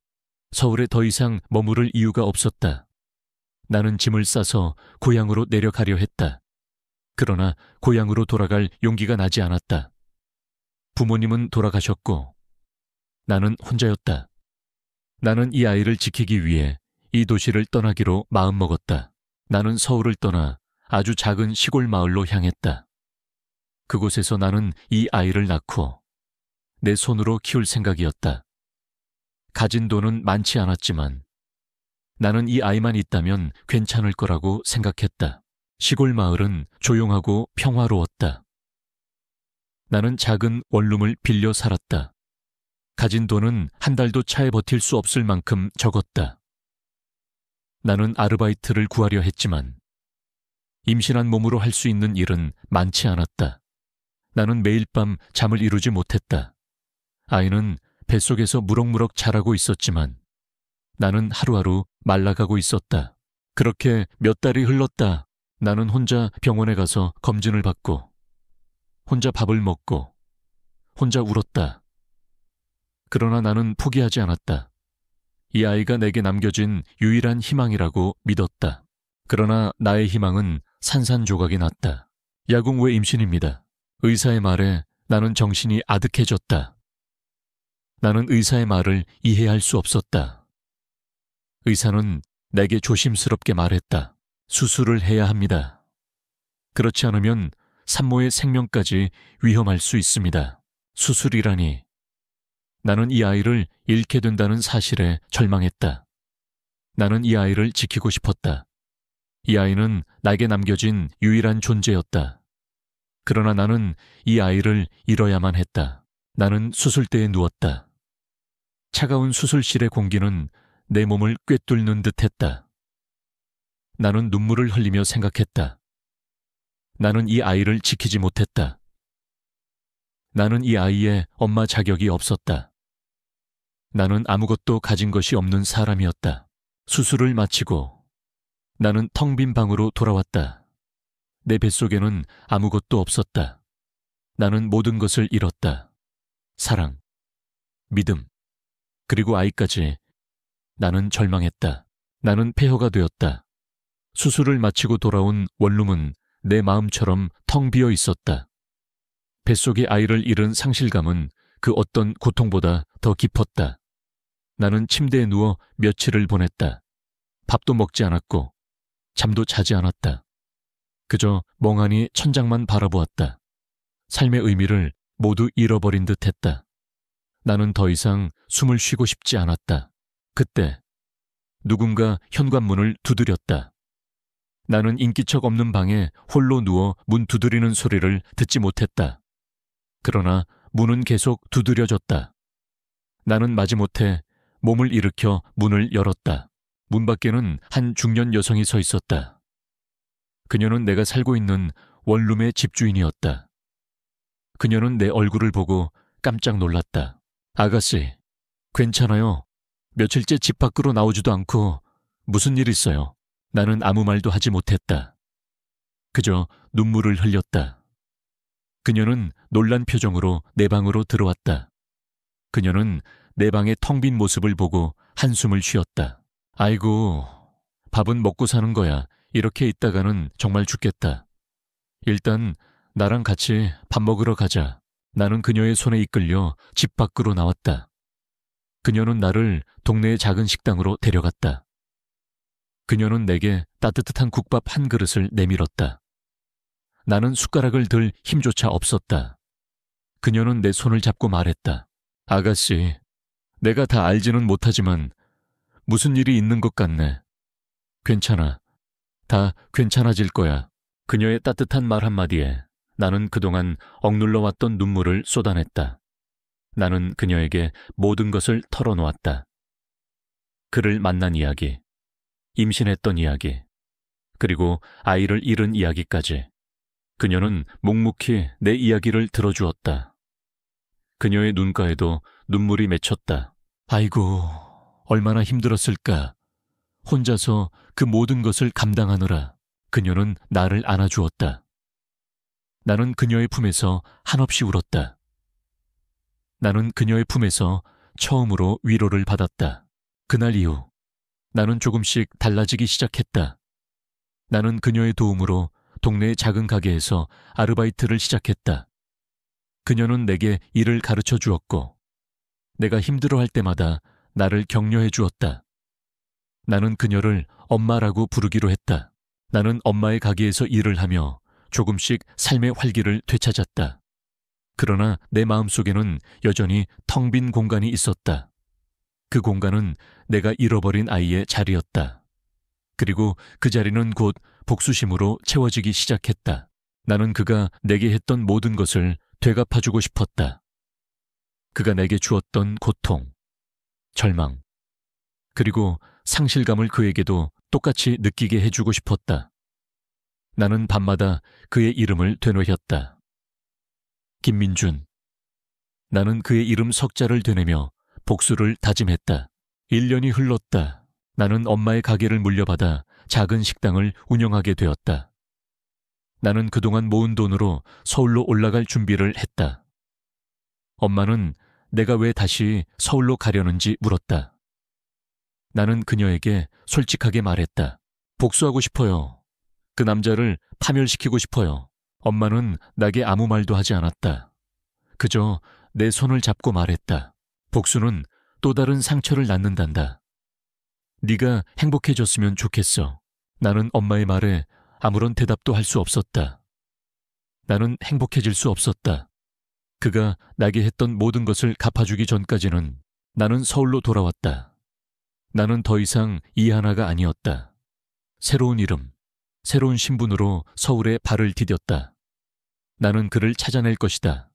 Speaker 1: 서울에 더 이상 머무를 이유가 없었다. 나는 짐을 싸서 고향으로 내려가려 했다. 그러나 고향으로 돌아갈 용기가 나지 않았다. 부모님은 돌아가셨고 나는 혼자였다. 나는 이 아이를 지키기 위해 이 도시를 떠나기로 마음먹었다. 나는 서울을 떠나 아주 작은 시골 마을로 향했다. 그곳에서 나는 이 아이를 낳고 내 손으로 키울 생각이었다. 가진 돈은 많지 않았지만 나는 이 아이만 있다면 괜찮을 거라고 생각했다. 시골 마을은 조용하고 평화로웠다. 나는 작은 원룸을 빌려 살았다. 가진 돈은 한 달도 차에 버틸 수 없을 만큼 적었다. 나는 아르바이트를 구하려 했지만 임신한 몸으로 할 수 있는 일은 많지 않았다. 나는 매일 밤 잠을 이루지 못했다. 아이는 뱃속에서 무럭무럭 자라고 있었지만 나는 하루하루 말라가고 있었다. 그렇게 몇 달이 흘렀다. 나는 혼자 병원에 가서 검진을 받고 혼자 밥을 먹고 혼자 울었다. 그러나 나는 포기하지 않았다. 이 아이가 내게 남겨진 유일한 희망이라고 믿었다. 그러나 나의 희망은 산산조각이 났다. 야궁 외 임신입니다. 의사의 말에 나는 정신이 아득해졌다. 나는 의사의 말을 이해할 수 없었다. 의사는 내게 조심스럽게 말했다. 수술을 해야 합니다. 그렇지 않으면 산모의 생명까지 위험할 수 있습니다. 수술이라니. 나는 이 아이를 잃게 된다는 사실에 절망했다. 나는 이 아이를 지키고 싶었다. 이 아이는 나에게 남겨진 유일한 존재였다. 그러나 나는 이 아이를 잃어야만 했다. 나는 수술대에 누웠다. 차가운 수술실의 공기는 내 몸을 꿰뚫는 듯했다. 나는 눈물을 흘리며 생각했다. 나는 이 아이를 지키지 못했다. 나는 이 아이의 엄마 자격이 없었다. 나는 아무것도 가진 것이 없는 사람이었다. 수술을 마치고 나는 텅 빈 방으로 돌아왔다. 내 뱃속에는 아무것도 없었다. 나는 모든 것을 잃었다. 사랑, 믿음, 그리고 아이까지. 나는 절망했다. 나는 폐허가 되었다. 수술을 마치고 돌아온 원룸은 내 마음처럼 텅 비어 있었다. 뱃속의 아이를 잃은 상실감은 그 어떤 고통보다 더 깊었다. 나는 침대에 누워 며칠을 보냈다. 밥도 먹지 않았고 잠도 자지 않았다. 그저 멍하니 천장만 바라보았다. 삶의 의미를 모두 잃어버린 듯했다. 나는 더 이상 숨을 쉬고 싶지 않았다. 그때 누군가 현관문을 두드렸다. 나는 인기척 없는 방에 홀로 누워 문 두드리는 소리를 듣지 못했다. 그러나 문은 계속 두드려졌다. 나는 마지못해 몸을 일으켜 문을 열었다. 문 밖에는 한 중년 여성이 서 있었다. 그녀는 내가 살고 있는 원룸의 집주인이었다. 그녀는 내 얼굴을 보고 깜짝 놀랐다. 아가씨, 괜찮아요. 며칠째 집 밖으로 나오지도 않고 무슨 일 있어요? 나는 아무 말도 하지 못했다. 그저 눈물을 흘렸다. 그녀는 놀란 표정으로 내 방으로 들어왔다. 그녀는 내 방의 텅 빈 모습을 보고 한숨을 쉬었다. 아이고, 밥은 먹고 사는 거야. 이렇게 있다가는 정말 죽겠다. 일단 나랑 같이 밥 먹으러 가자. 나는 그녀의 손에 이끌려 집 밖으로 나왔다. 그녀는 나를 동네의 작은 식당으로 데려갔다. 그녀는 내게 따뜻한 국밥 한 그릇을 내밀었다. 나는 숟가락을 들 힘조차 없었다. 그녀는 내 손을 잡고 말했다. 아가씨, 내가 다 알지는 못하지만 무슨 일이 있는 것 같네. 괜찮아. 다 괜찮아질 거야. 그녀의 따뜻한 말 한마디에 나는 그동안 억눌러왔던 눈물을 쏟아냈다. 나는 그녀에게 모든 것을 털어놓았다. 그를 만난 이야기, 임신했던 이야기, 그리고 아이를 잃은 이야기까지. 그녀는 묵묵히 내 이야기를 들어주었다. 그녀의 눈가에도 눈물이 맺혔다. 아이고, 얼마나 힘들었을까. 혼자서 그 모든 것을 감당하느라 그녀는 나를 안아주었다. 나는 그녀의 품에서 한없이 울었다. 나는 그녀의 품에서 처음으로 위로를 받았다. 그날 이후 나는 조금씩 달라지기 시작했다. 나는 그녀의 도움으로 동네의 작은 가게에서 아르바이트를 시작했다. 그녀는 내게 일을 가르쳐 주었고 내가 힘들어할 때마다 나를 격려해 주었다. 나는 그녀를 엄마라고 부르기로 했다. 나는 엄마의 가게에서 일을 하며 조금씩 삶의 활기를 되찾았다. 그러나 내 마음속에는 여전히 텅 빈 공간이 있었다. 그 공간은 내가 잃어버린 아이의 자리였다. 그리고 그 자리는 곧 복수심으로 채워지기 시작했다. 나는 그가 내게 했던 모든 것을 되갚아주고 싶었다. 그가 내게 주었던 고통, 절망, 그리고 상실감을 그에게도 똑같이 느끼게 해주고 싶었다. 나는 밤마다 그의 이름을 되뇌었다. 김민준. 나는 그의 이름 석자를 되뇌며 복수를 다짐했다. 1년이 흘렀다. 나는 엄마의 가게를 물려받아 작은 식당을 운영하게 되었다. 나는 그동안 모은 돈으로 서울로 올라갈 준비를 했다. 엄마는 내가 왜 다시 서울로 가려는지 물었다. 나는 그녀에게 솔직하게 말했다. 복수하고 싶어요. 그 남자를 파멸시키고 싶어요. 엄마는 나에게 아무 말도 하지 않았다. 그저 내 손을 잡고 말했다. 복수는 또 다른 상처를 낳는단다. 네가 행복해졌으면 좋겠어. 나는 엄마의 말에 아무런 대답도 할 수 없었다. 나는 행복해질 수 없었다. 그가 나에게 했던 모든 것을 갚아주기 전까지는 나는 서울로 돌아왔다. 나는 더 이상 이하나가 아니었다. 새로운 이름, 새로운 신분으로 서울에 발을 디뎠다. 나는 그를 찾아낼 것이다.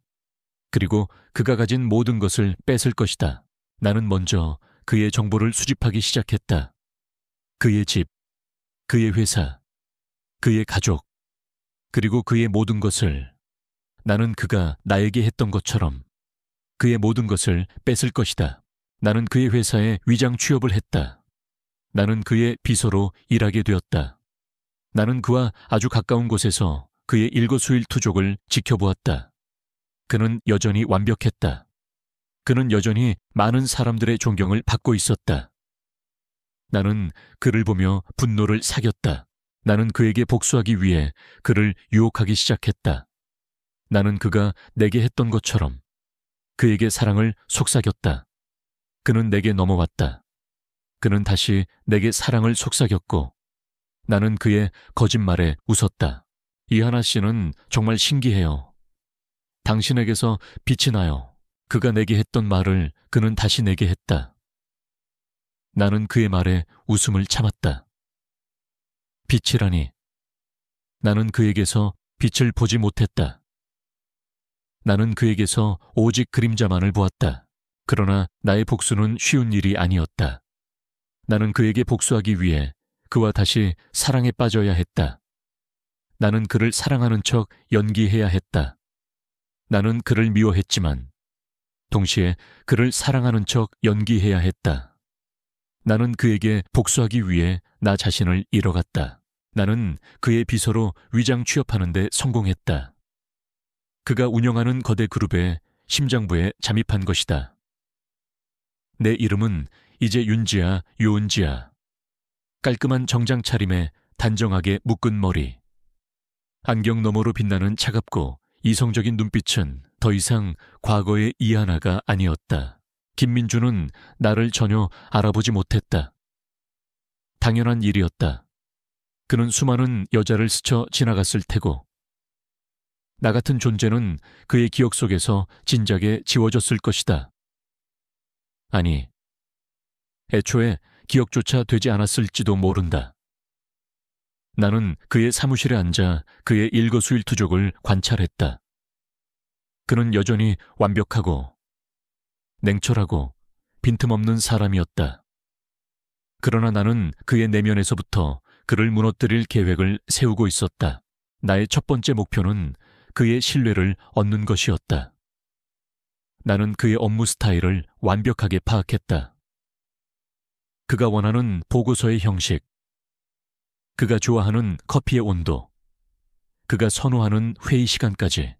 Speaker 1: 그리고 그가 가진 모든 것을 뺏을 것이다. 나는 먼저 그의 정보를 수집하기 시작했다. 그의 집, 그의 회사, 그의 가족, 그리고 그의 모든 것을 나는 그가 나에게 했던 것처럼 그의 모든 것을 뺏을 것이다. 나는 그의 회사에 위장 취업을 했다. 나는 그의 비서로 일하게 되었다. 나는 그와 아주 가까운 곳에서 그의 일거수일투족을 지켜보았다. 그는 여전히 완벽했다. 그는 여전히 많은 사람들의 존경을 받고 있었다. 나는 그를 보며 분노를 사겼다. 나는 그에게 복수하기 위해 그를 유혹하기 시작했다. 나는 그가 내게 했던 것처럼 그에게 사랑을 속삭였다. 그는 내게 넘어왔다. 그는 다시 내게 사랑을 속삭였고 나는 그의 거짓말에 웃었다. 이하나 씨는 정말 신기해요. 당신에게서 빛이 나요. 그가 내게 했던 말을 그는 다시 내게 했다. 나는 그의 말에 웃음을 참았다. 빛이라니. 나는 그에게서 빛을 보지 못했다. 나는 그에게서 오직 그림자만을 보았다. 그러나 나의 복수는 쉬운 일이 아니었다. 나는 그에게 복수하기 위해 그와 다시 사랑에 빠져야 했다. 나는 그를 사랑하는 척 연기해야 했다. 나는 그를 미워했지만 동시에 그를 사랑하는 척 연기해야 했다. 나는 그에게 복수하기 위해 나 자신을 잃어갔다. 나는 그의 비서로 위장 취업하는 데 성공했다. 그가 운영하는 거대 그룹의 심장부에 잠입한 것이다. 내 이름은 이제 윤지야, 유은지야. 깔끔한 정장 차림에 단정하게 묶은 머리. 안경 너머로 빛나는 차갑고 이성적인 눈빛은 더 이상 과거의 이하나가 아니었다. 김민주는 나를 전혀 알아보지 못했다. 당연한 일이었다. 그는 수많은 여자를 스쳐 지나갔을 테고 나 같은 존재는 그의 기억 속에서 진작에 지워졌을 것이다. 아니, 애초에 기억조차 되지 않았을지도 모른다. 나는 그의 사무실에 앉아 그의 일거수일투족을 관찰했다. 그는 여전히 완벽하고 냉철하고 빈틈없는 사람이었다. 그러나 나는 그의 내면에서부터 그를 무너뜨릴 계획을 세우고 있었다. 나의 첫 번째 목표는 그의 신뢰를 얻는 것이었다. 나는 그의 업무 스타일을 완벽하게 파악했다. 그가 원하는 보고서의 형식, 그가 좋아하는 커피의 온도, 그가 선호하는 회의 시간까지.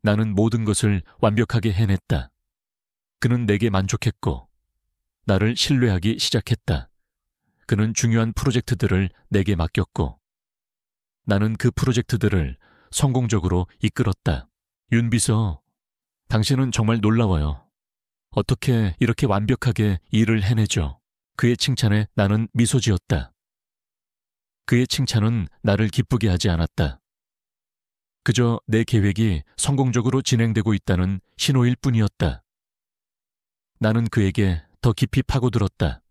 Speaker 1: 나는 모든 것을 완벽하게 해냈다. 그는 내게 만족했고 나를 신뢰하기 시작했다. 그는 중요한 프로젝트들을 내게 맡겼고 나는 그 프로젝트들을 성공적으로 이끌었다. 윤 비서, 당신은 정말 놀라워요. 어떻게 이렇게 완벽하게 일을 해내죠? 그의 칭찬에 나는 미소 지었다. 그의 칭찬은 나를 기쁘게 하지 않았다. 그저 내 계획이 성공적으로 진행되고 있다는 신호일 뿐이었다. 나는 그에게 더 깊이 파고들었다.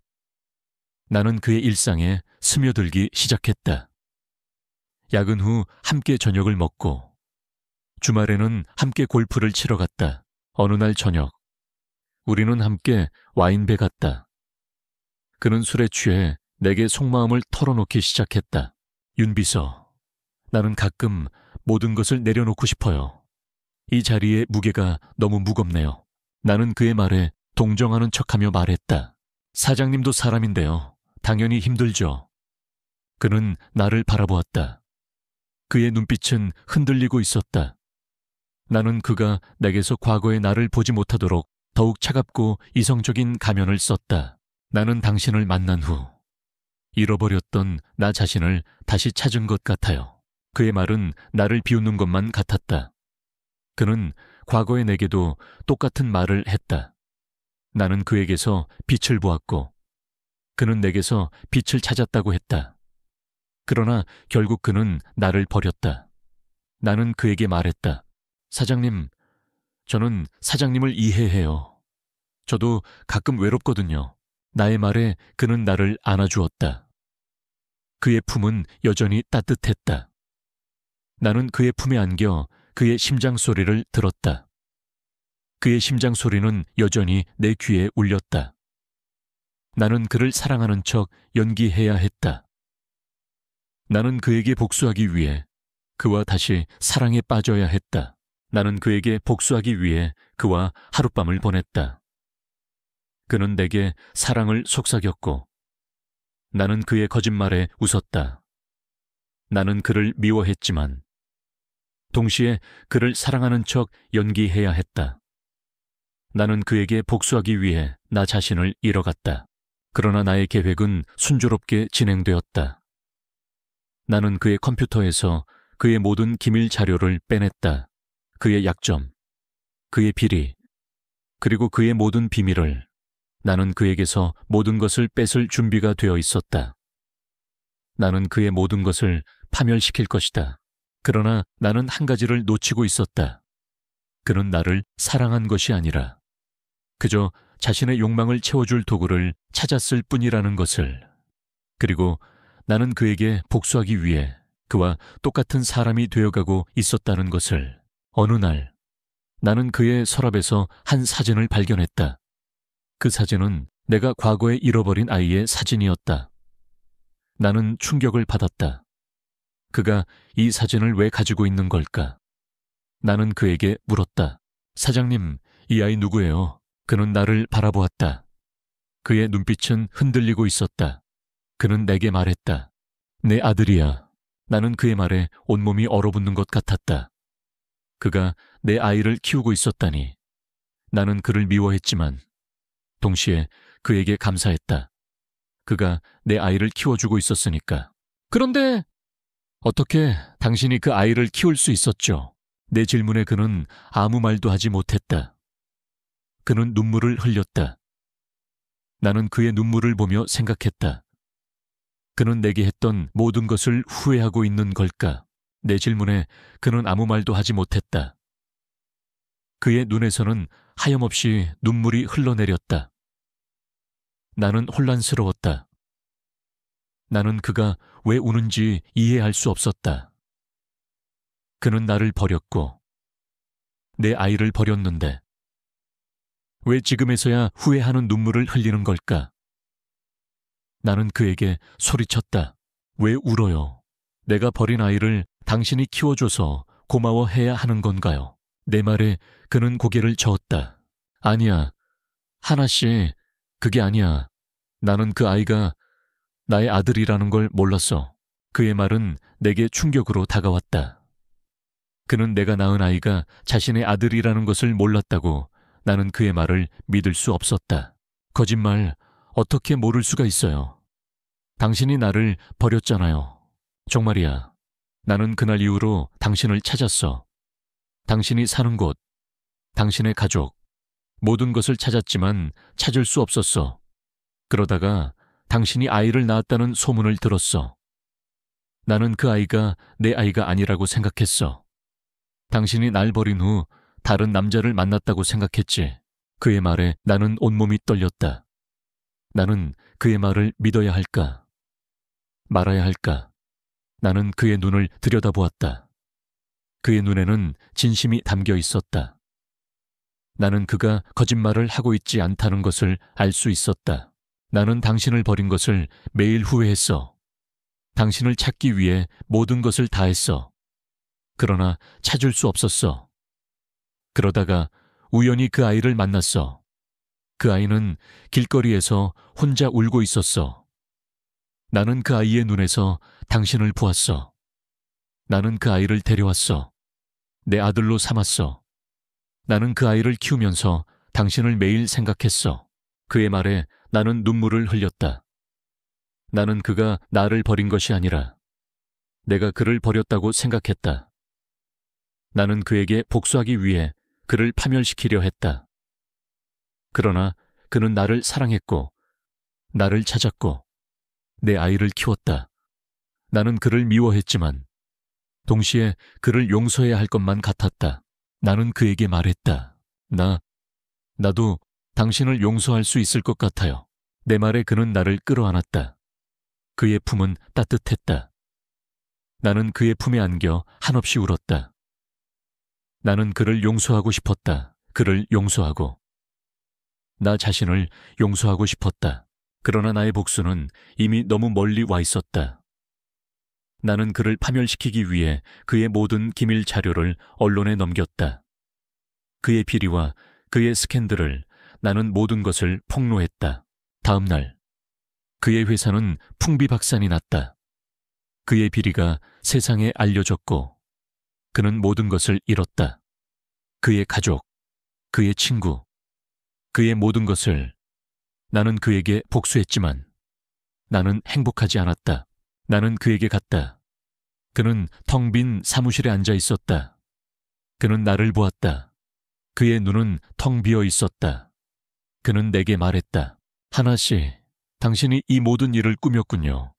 Speaker 1: 나는 그의 일상에 스며들기 시작했다. 야근 후 함께 저녁을 먹고 주말에는 함께 골프를 치러 갔다. 어느 날 저녁 우리는 함께 와인배 갔다. 그는 술에 취해 내게 속마음을 털어놓기 시작했다. 윤 비서, 나는 가끔 모든 것을 내려놓고 싶어요. 이 자리의 무게가 너무 무겁네요. 나는 그의 말에 동정하는 척하며 말했다. 사장님도 사람인데요. 당연히 힘들죠. 그는 나를 바라보았다. 그의 눈빛은 흔들리고 있었다. 나는 그가 내게서 과거의 나를 보지 못하도록 더욱 차갑고 이성적인 가면을 썼다. 나는 당신을 만난 후 잃어버렸던 나 자신을 다시 찾은 것 같아요. 그의 말은 나를 비웃는 것만 같았다. 그는 과거의 내게도 똑같은 말을 했다. 나는 그에게서 빛을 보았고 그는 내게서 빛을 찾았다고 했다. 그러나 결국 그는 나를 버렸다. 나는 그에게 말했다. 사장님, 저는 사장님을 이해해요. 저도 가끔 외롭거든요. 나의 말에 그는 나를 안아주었다. 그의 품은 여전히 따뜻했다. 나는 그의 품에 안겨 그의 심장 소리를 들었다. 그의 심장 소리는 여전히 내 귀에 울렸다. 나는 그를 사랑하는 척 연기해야 했다. 나는 그에게 복수하기 위해 그와 다시 사랑에 빠져야 했다. 나는 그에게 복수하기 위해 그와 하룻밤을 보냈다. 그는 내게 사랑을 속삭였고 나는 그의 거짓말에 웃었다. 나는 그를 미워했지만 동시에 그를 사랑하는 척 연기해야 했다. 나는 그에게 복수하기 위해 나 자신을 잃어갔다. 그러나 나의 계획은 순조롭게 진행되었다. 나는 그의 컴퓨터에서 그의 모든 기밀 자료를 빼냈다. 그의 약점, 그의 비리, 그리고 그의 모든 비밀을 나는 그에게서 모든 것을 뺏을 준비가 되어 있었다. 나는 그의 모든 것을 파멸시킬 것이다. 그러나 나는 한 가지를 놓치고 있었다. 그는 나를 사랑한 것이 아니라 그저 자신의 욕망을 채워줄 도구를 찾았을 뿐이라는 것을. 그리고 나는 그에게 복수하기 위해 그와 똑같은 사람이 되어가고 있었다는 것을. 어느 날 나는 그의 서랍에서 한 사진을 발견했다. 그 사진은 내가 과거에 잃어버린 아이의 사진이었다. 나는 충격을 받았다. 그가 이 사진을 왜 가지고 있는 걸까? 나는 그에게 물었다. 사장님, 이 아이 누구예요? 그는 나를 바라보았다. 그의 눈빛은 흔들리고 있었다. 그는 내게 말했다. 내 아들이야. 나는 그의 말에 온몸이 얼어붙는 것 같았다. 그가 내 아이를 키우고 있었다니. 나는 그를 미워했지만 동시에 그에게 감사했다. 그가 내 아이를 키워주고 있었으니까. 그런데 어떻게 당신이 그 아이를 키울 수 있었죠? 내 질문에 그는 아무 말도 하지 못했다. 그는 눈물을 흘렸다. 나는 그의 눈물을 보며 생각했다. 그는 내게 했던 모든 것을 후회하고 있는 걸까? 내 질문에 그는 아무 말도 하지 못했다. 그의 눈에서는 하염없이 눈물이 흘러내렸다. 나는 혼란스러웠다. 나는 그가 왜 우는지 이해할 수 없었다. 그는 나를 버렸고 내 아이를 버렸는데 왜 지금에서야 후회하는 눈물을 흘리는 걸까? 나는 그에게 소리쳤다. 왜 울어요? 내가 버린 아이를 당신이 키워줘서 고마워해야 하는 건가요? 내 말에 그는 고개를 저었다. 아니야. 하나씨, 그게 아니야. 나는 그 아이가 나의 아들이라는 걸 몰랐어. 그의 말은 내게 충격으로 다가왔다. 그는 내가 낳은 아이가 자신의 아들이라는 것을 몰랐다고. 나는 그의 말을 믿을 수 없었다. 거짓말, 어떻게 모를 수가 있어요. 당신이 나를 버렸잖아요. 정말이야. 나는 그날 이후로 당신을 찾았어. 당신이 사는 곳, 당신의 가족, 모든 것을 찾았지만 찾을 수 없었어. 그러다가 당신이 아이를 낳았다는 소문을 들었어. 나는 그 아이가 내 아이가 아니라고 생각했어. 당신이 날 버린 후 다른 남자를 만났다고 생각했지. 그의 말에 나는 온몸이 떨렸다. 나는 그의 말을 믿어야 할까? 말아야 할까? 나는 그의 눈을 들여다보았다. 그의 눈에는 진심이 담겨 있었다. 나는 그가 거짓말을 하고 있지 않다는 것을 알 수 있었다. 나는 당신을 버린 것을 매일 후회했어. 당신을 찾기 위해 모든 것을 다했어. 그러나 찾을 수 없었어. 그러다가 우연히 그 아이를 만났어. 그 아이는 길거리에서 혼자 울고 있었어. 나는 그 아이의 눈에서 당신을 보았어. 나는 그 아이를 데려왔어. 내 아들로 삼았어. 나는 그 아이를 키우면서 당신을 매일 생각했어. 그의 말에 나는 눈물을 흘렸다. 나는 그가 나를 버린 것이 아니라 내가 그를 버렸다고 생각했다. 나는 그에게 복수하기 위해 그를 파멸시키려 했다. 그러나 그는 나를 사랑했고 나를 찾았고 내 아이를 키웠다. 나는 그를 미워했지만 동시에 그를 용서해야 할 것만 같았다. 나는 그에게 말했다. 나도 당신을 용서할 수 있을 것 같아요. 내 말에 그는 나를 끌어안았다. 그의 품은 따뜻했다. 나는 그의 품에 안겨 한없이 울었다. 나는 그를 용서하고 싶었다. 그를 용서하고. 나 자신을 용서하고 싶었다. 그러나 나의 복수는 이미 너무 멀리 와 있었다. 나는 그를 파멸시키기 위해 그의 모든 기밀 자료를 언론에 넘겼다. 그의 비리와 그의 스캔들을 나는 모든 것을 폭로했다. 다음 날 그의 회사는 풍비박산이 났다. 그의 비리가 세상에 알려졌고 그는 모든 것을 잃었다. 그의 가족, 그의 친구, 그의 모든 것을. 나는 그에게 복수했지만 나는 행복하지 않았다. 나는 그에게 갔다. 그는 텅 빈 사무실에 앉아 있었다. 그는 나를 보았다. 그의 눈은 텅 비어 있었다. 그는 내게 말했다. 하나 씨, 당신이 이 모든 일을 꾸몄군요.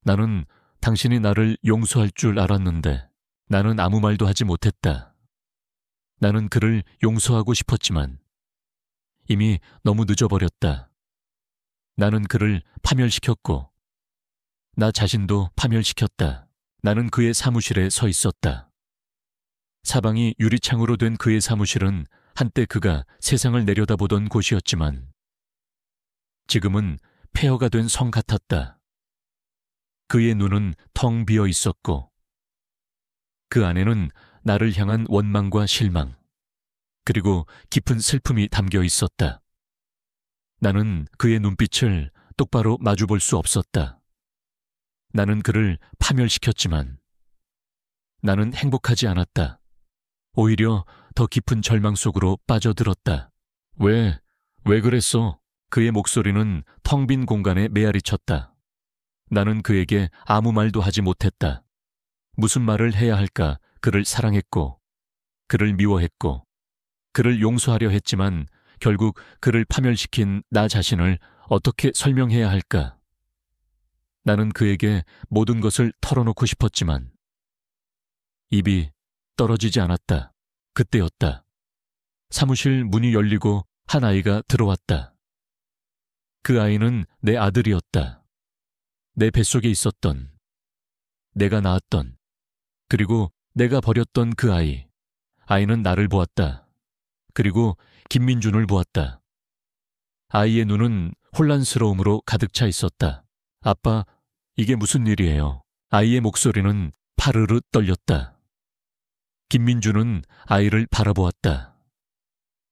Speaker 1: 나는 당신이 나를 용서할 줄 알았는데 나는 아무 말도 하지 못했다. 나는 그를 용서하고 싶었지만 이미 너무 늦어버렸다. 나는 그를 파멸시켰고 나 자신도 파멸시켰다. 나는 그의 사무실에 서 있었다. 사방이 유리창으로 된 그의 사무실은 한때 그가 세상을 내려다보던 곳이었지만 지금은 폐허가 된 성 같았다. 그의 눈은 텅 비어 있었고 그 안에는 나를 향한 원망과 실망, 그리고 깊은 슬픔이 담겨 있었다. 나는 그의 눈빛을 똑바로 마주볼 수 없었다. 나는 그를 파멸시켰지만 나는 행복하지 않았다. 오히려 더 깊은 절망 속으로 빠져들었다. 왜 그랬어? 그의 목소리는 텅 빈 공간에 메아리쳤다. 나는 그에게 아무 말도 하지 못했다. 무슨 말을 해야 할까? 그를 사랑했고, 그를 미워했고, 그를 용서하려 했지만 결국 그를 파멸시킨 나 자신을 어떻게 설명해야 할까? 나는 그에게 모든 것을 털어놓고 싶었지만 입이 떨어지지 않았다. 그때였다. 사무실 문이 열리고 한 아이가 들어왔다. 그 아이는 내 아들이었다. 내 뱃속에 있었던, 내가 낳았던, 그리고 내가 버렸던 그 아이. 아이는 나를 보았다. 그리고 김민준을 보았다. 아이의 눈은 혼란스러움으로 가득 차 있었다. 아빠, 이게 무슨 일이에요? 아이의 목소리는 파르르 떨렸다. 김민준은 아이를 바라보았다.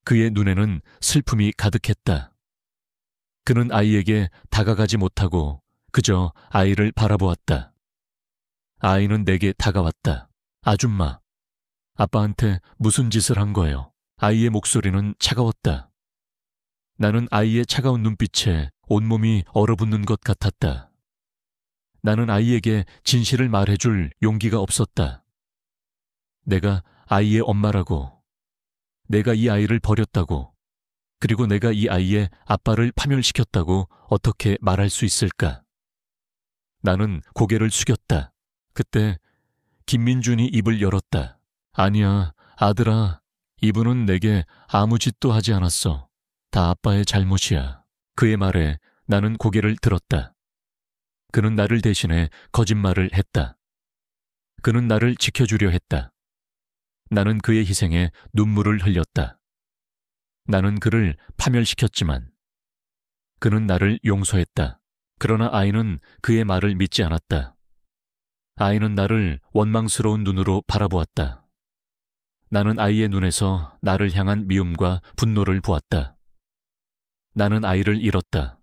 Speaker 1: 그의 눈에는 슬픔이 가득했다. 그는 아이에게 다가가지 못하고 그저 아이를 바라보았다. 아이는 내게 다가왔다. 아줌마, 아빠한테 무슨 짓을 한 거예요? 아이의 목소리는 차가웠다. 나는 아이의 차가운 눈빛에 온몸이 얼어붙는 것 같았다. 나는 아이에게 진실을 말해줄 용기가 없었다. 내가 아이의 엄마라고, 내가 이 아이를 버렸다고, 그리고 내가 이 아이의 아빠를 파멸시켰다고 어떻게 말할 수 있을까? 나는 고개를 숙였다. 그때 김민준이 입을 열었다. 아니야, 아들아. 이분은 내게 아무 짓도 하지 않았어. 다 아빠의 잘못이야. 그의 말에 나는 고개를 들었다. 그는 나를 대신해 거짓말을 했다. 그는 나를 지켜주려 했다. 나는 그의 희생에 눈물을 흘렸다. 나는 그를 파멸시켰지만 그는 나를 용서했다. 그러나 아이는 그의 말을 믿지 않았다. 아이는 나를 원망스러운 눈으로 바라보았다. 나는 아이의 눈에서 나를 향한 미움과 분노를 보았다. 나는 아이를 잃었다.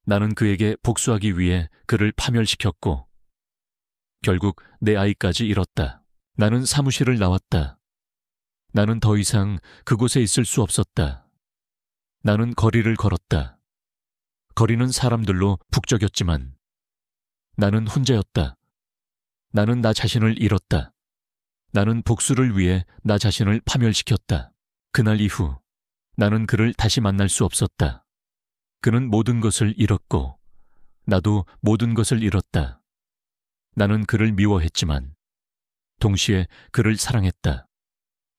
Speaker 1: 나는 그에게 복수하기 위해 그를 파멸시켰고 결국 내 아이까지 잃었다. 나는 사무실을 나왔다. 나는 더 이상 그곳에 있을 수 없었다. 나는 거리를 걸었다. 거리는 사람들로 북적였지만 나는 혼자였다. 나는 나 자신을 잃었다. 나는 복수를 위해 나 자신을 파멸시켰다. 그날 이후 나는 그를 다시 만날 수 없었다. 그는 모든 것을 잃었고 나도 모든 것을 잃었다. 나는 그를 미워했지만 동시에 그를 사랑했다.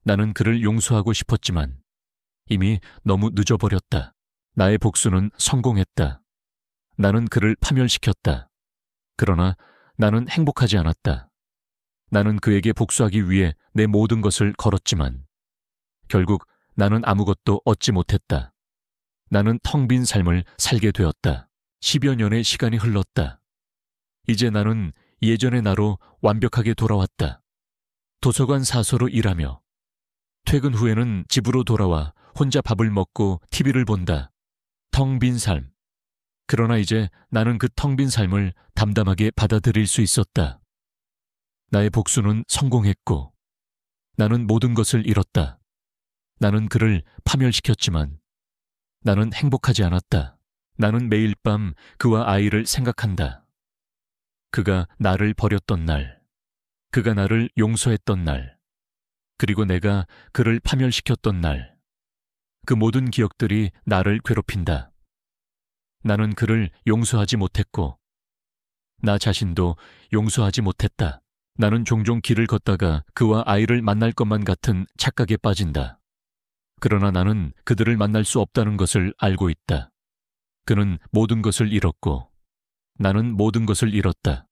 Speaker 1: 나는 그를 용서하고 싶었지만 이미 너무 늦어버렸다. 나의 복수는 성공했다. 나는 그를 파멸시켰다. 그러나 나는 행복하지 않았다. 나는 그에게 복수하기 위해 내 모든 것을 걸었지만 결국 나는 아무것도 얻지 못했다. 나는 텅 빈 삶을 살게 되었다. 10여 년의 시간이 흘렀다. 이제 나는 예전의 나로 완벽하게 돌아왔다. 도서관 사서로 일하며 퇴근 후에는 집으로 돌아와 혼자 밥을 먹고 TV를 본다. 텅 빈 삶. 그러나 이제 나는 그 텅 빈 삶을 담담하게 받아들일 수 있었다. 나의 복수는 성공했고 나는 모든 것을 잃었다. 나는 그를 파멸시켰지만 나는 행복하지 않았다. 나는 매일 밤 그와 아이를 생각한다. 그가 나를 버렸던 날, 그가 나를 용서했던 날, 그리고 내가 그를 파멸시켰던 날, 그 모든 기억들이 나를 괴롭힌다. 나는 그를 용서하지 못했고 나 자신도 용서하지 못했다. 나는 종종 길을 걷다가 그와 아이를 만날 것만 같은 착각에 빠진다. 그러나 나는 그들을 만날 수 없다는 것을 알고 있다. 그는 모든 것을 잃었고 나는 모든 것을 잃었다.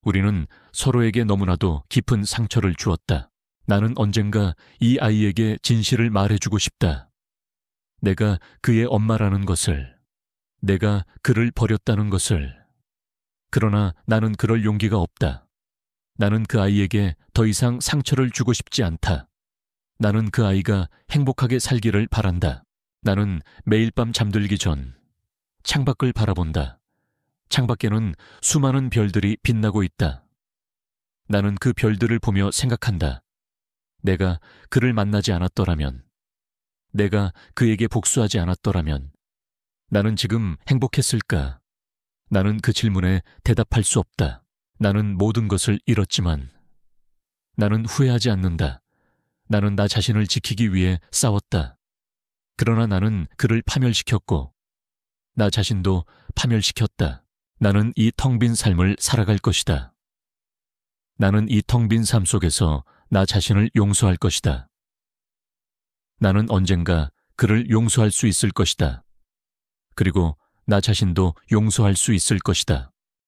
Speaker 1: 우리는 서로에게 너무나도 깊은 상처를 주었다. 나는 언젠가 이 아이에게 진실을 말해주고 싶다. 내가 그의 엄마라는 것을, 내가 그를 버렸다는 것을. 그러나 나는 그럴 용기가 없다. 나는 그 아이에게 더 이상 상처를 주고 싶지 않다. 나는 그 아이가 행복하게 살기를 바란다. 나는 매일 밤 잠들기 전 창밖을 바라본다. 창밖에는 수많은 별들이 빛나고 있다. 나는 그 별들을 보며 생각한다. 내가 그를 만나지 않았더라면, 내가 그에게 복수하지 않았더라면 나는 지금 행복했을까? 나는 그 질문에 대답할 수 없다. 나는 모든 것을 잃었지만 나는 후회하지 않는다. 나는 나 자신을 지키기 위해 싸웠다. 그러나 나는 그를 파멸시켰고 나 자신도 파멸시켰다. 나는 이 텅 빈 삶을 살아갈 것이다. 나는 이 텅 빈 삶 속에서 나 자신을 용서할 것이다. 나는 언젠가 그를 용서할 수 있을 것이다. 그리고 나 자신도 용서할 수 있을 것이다.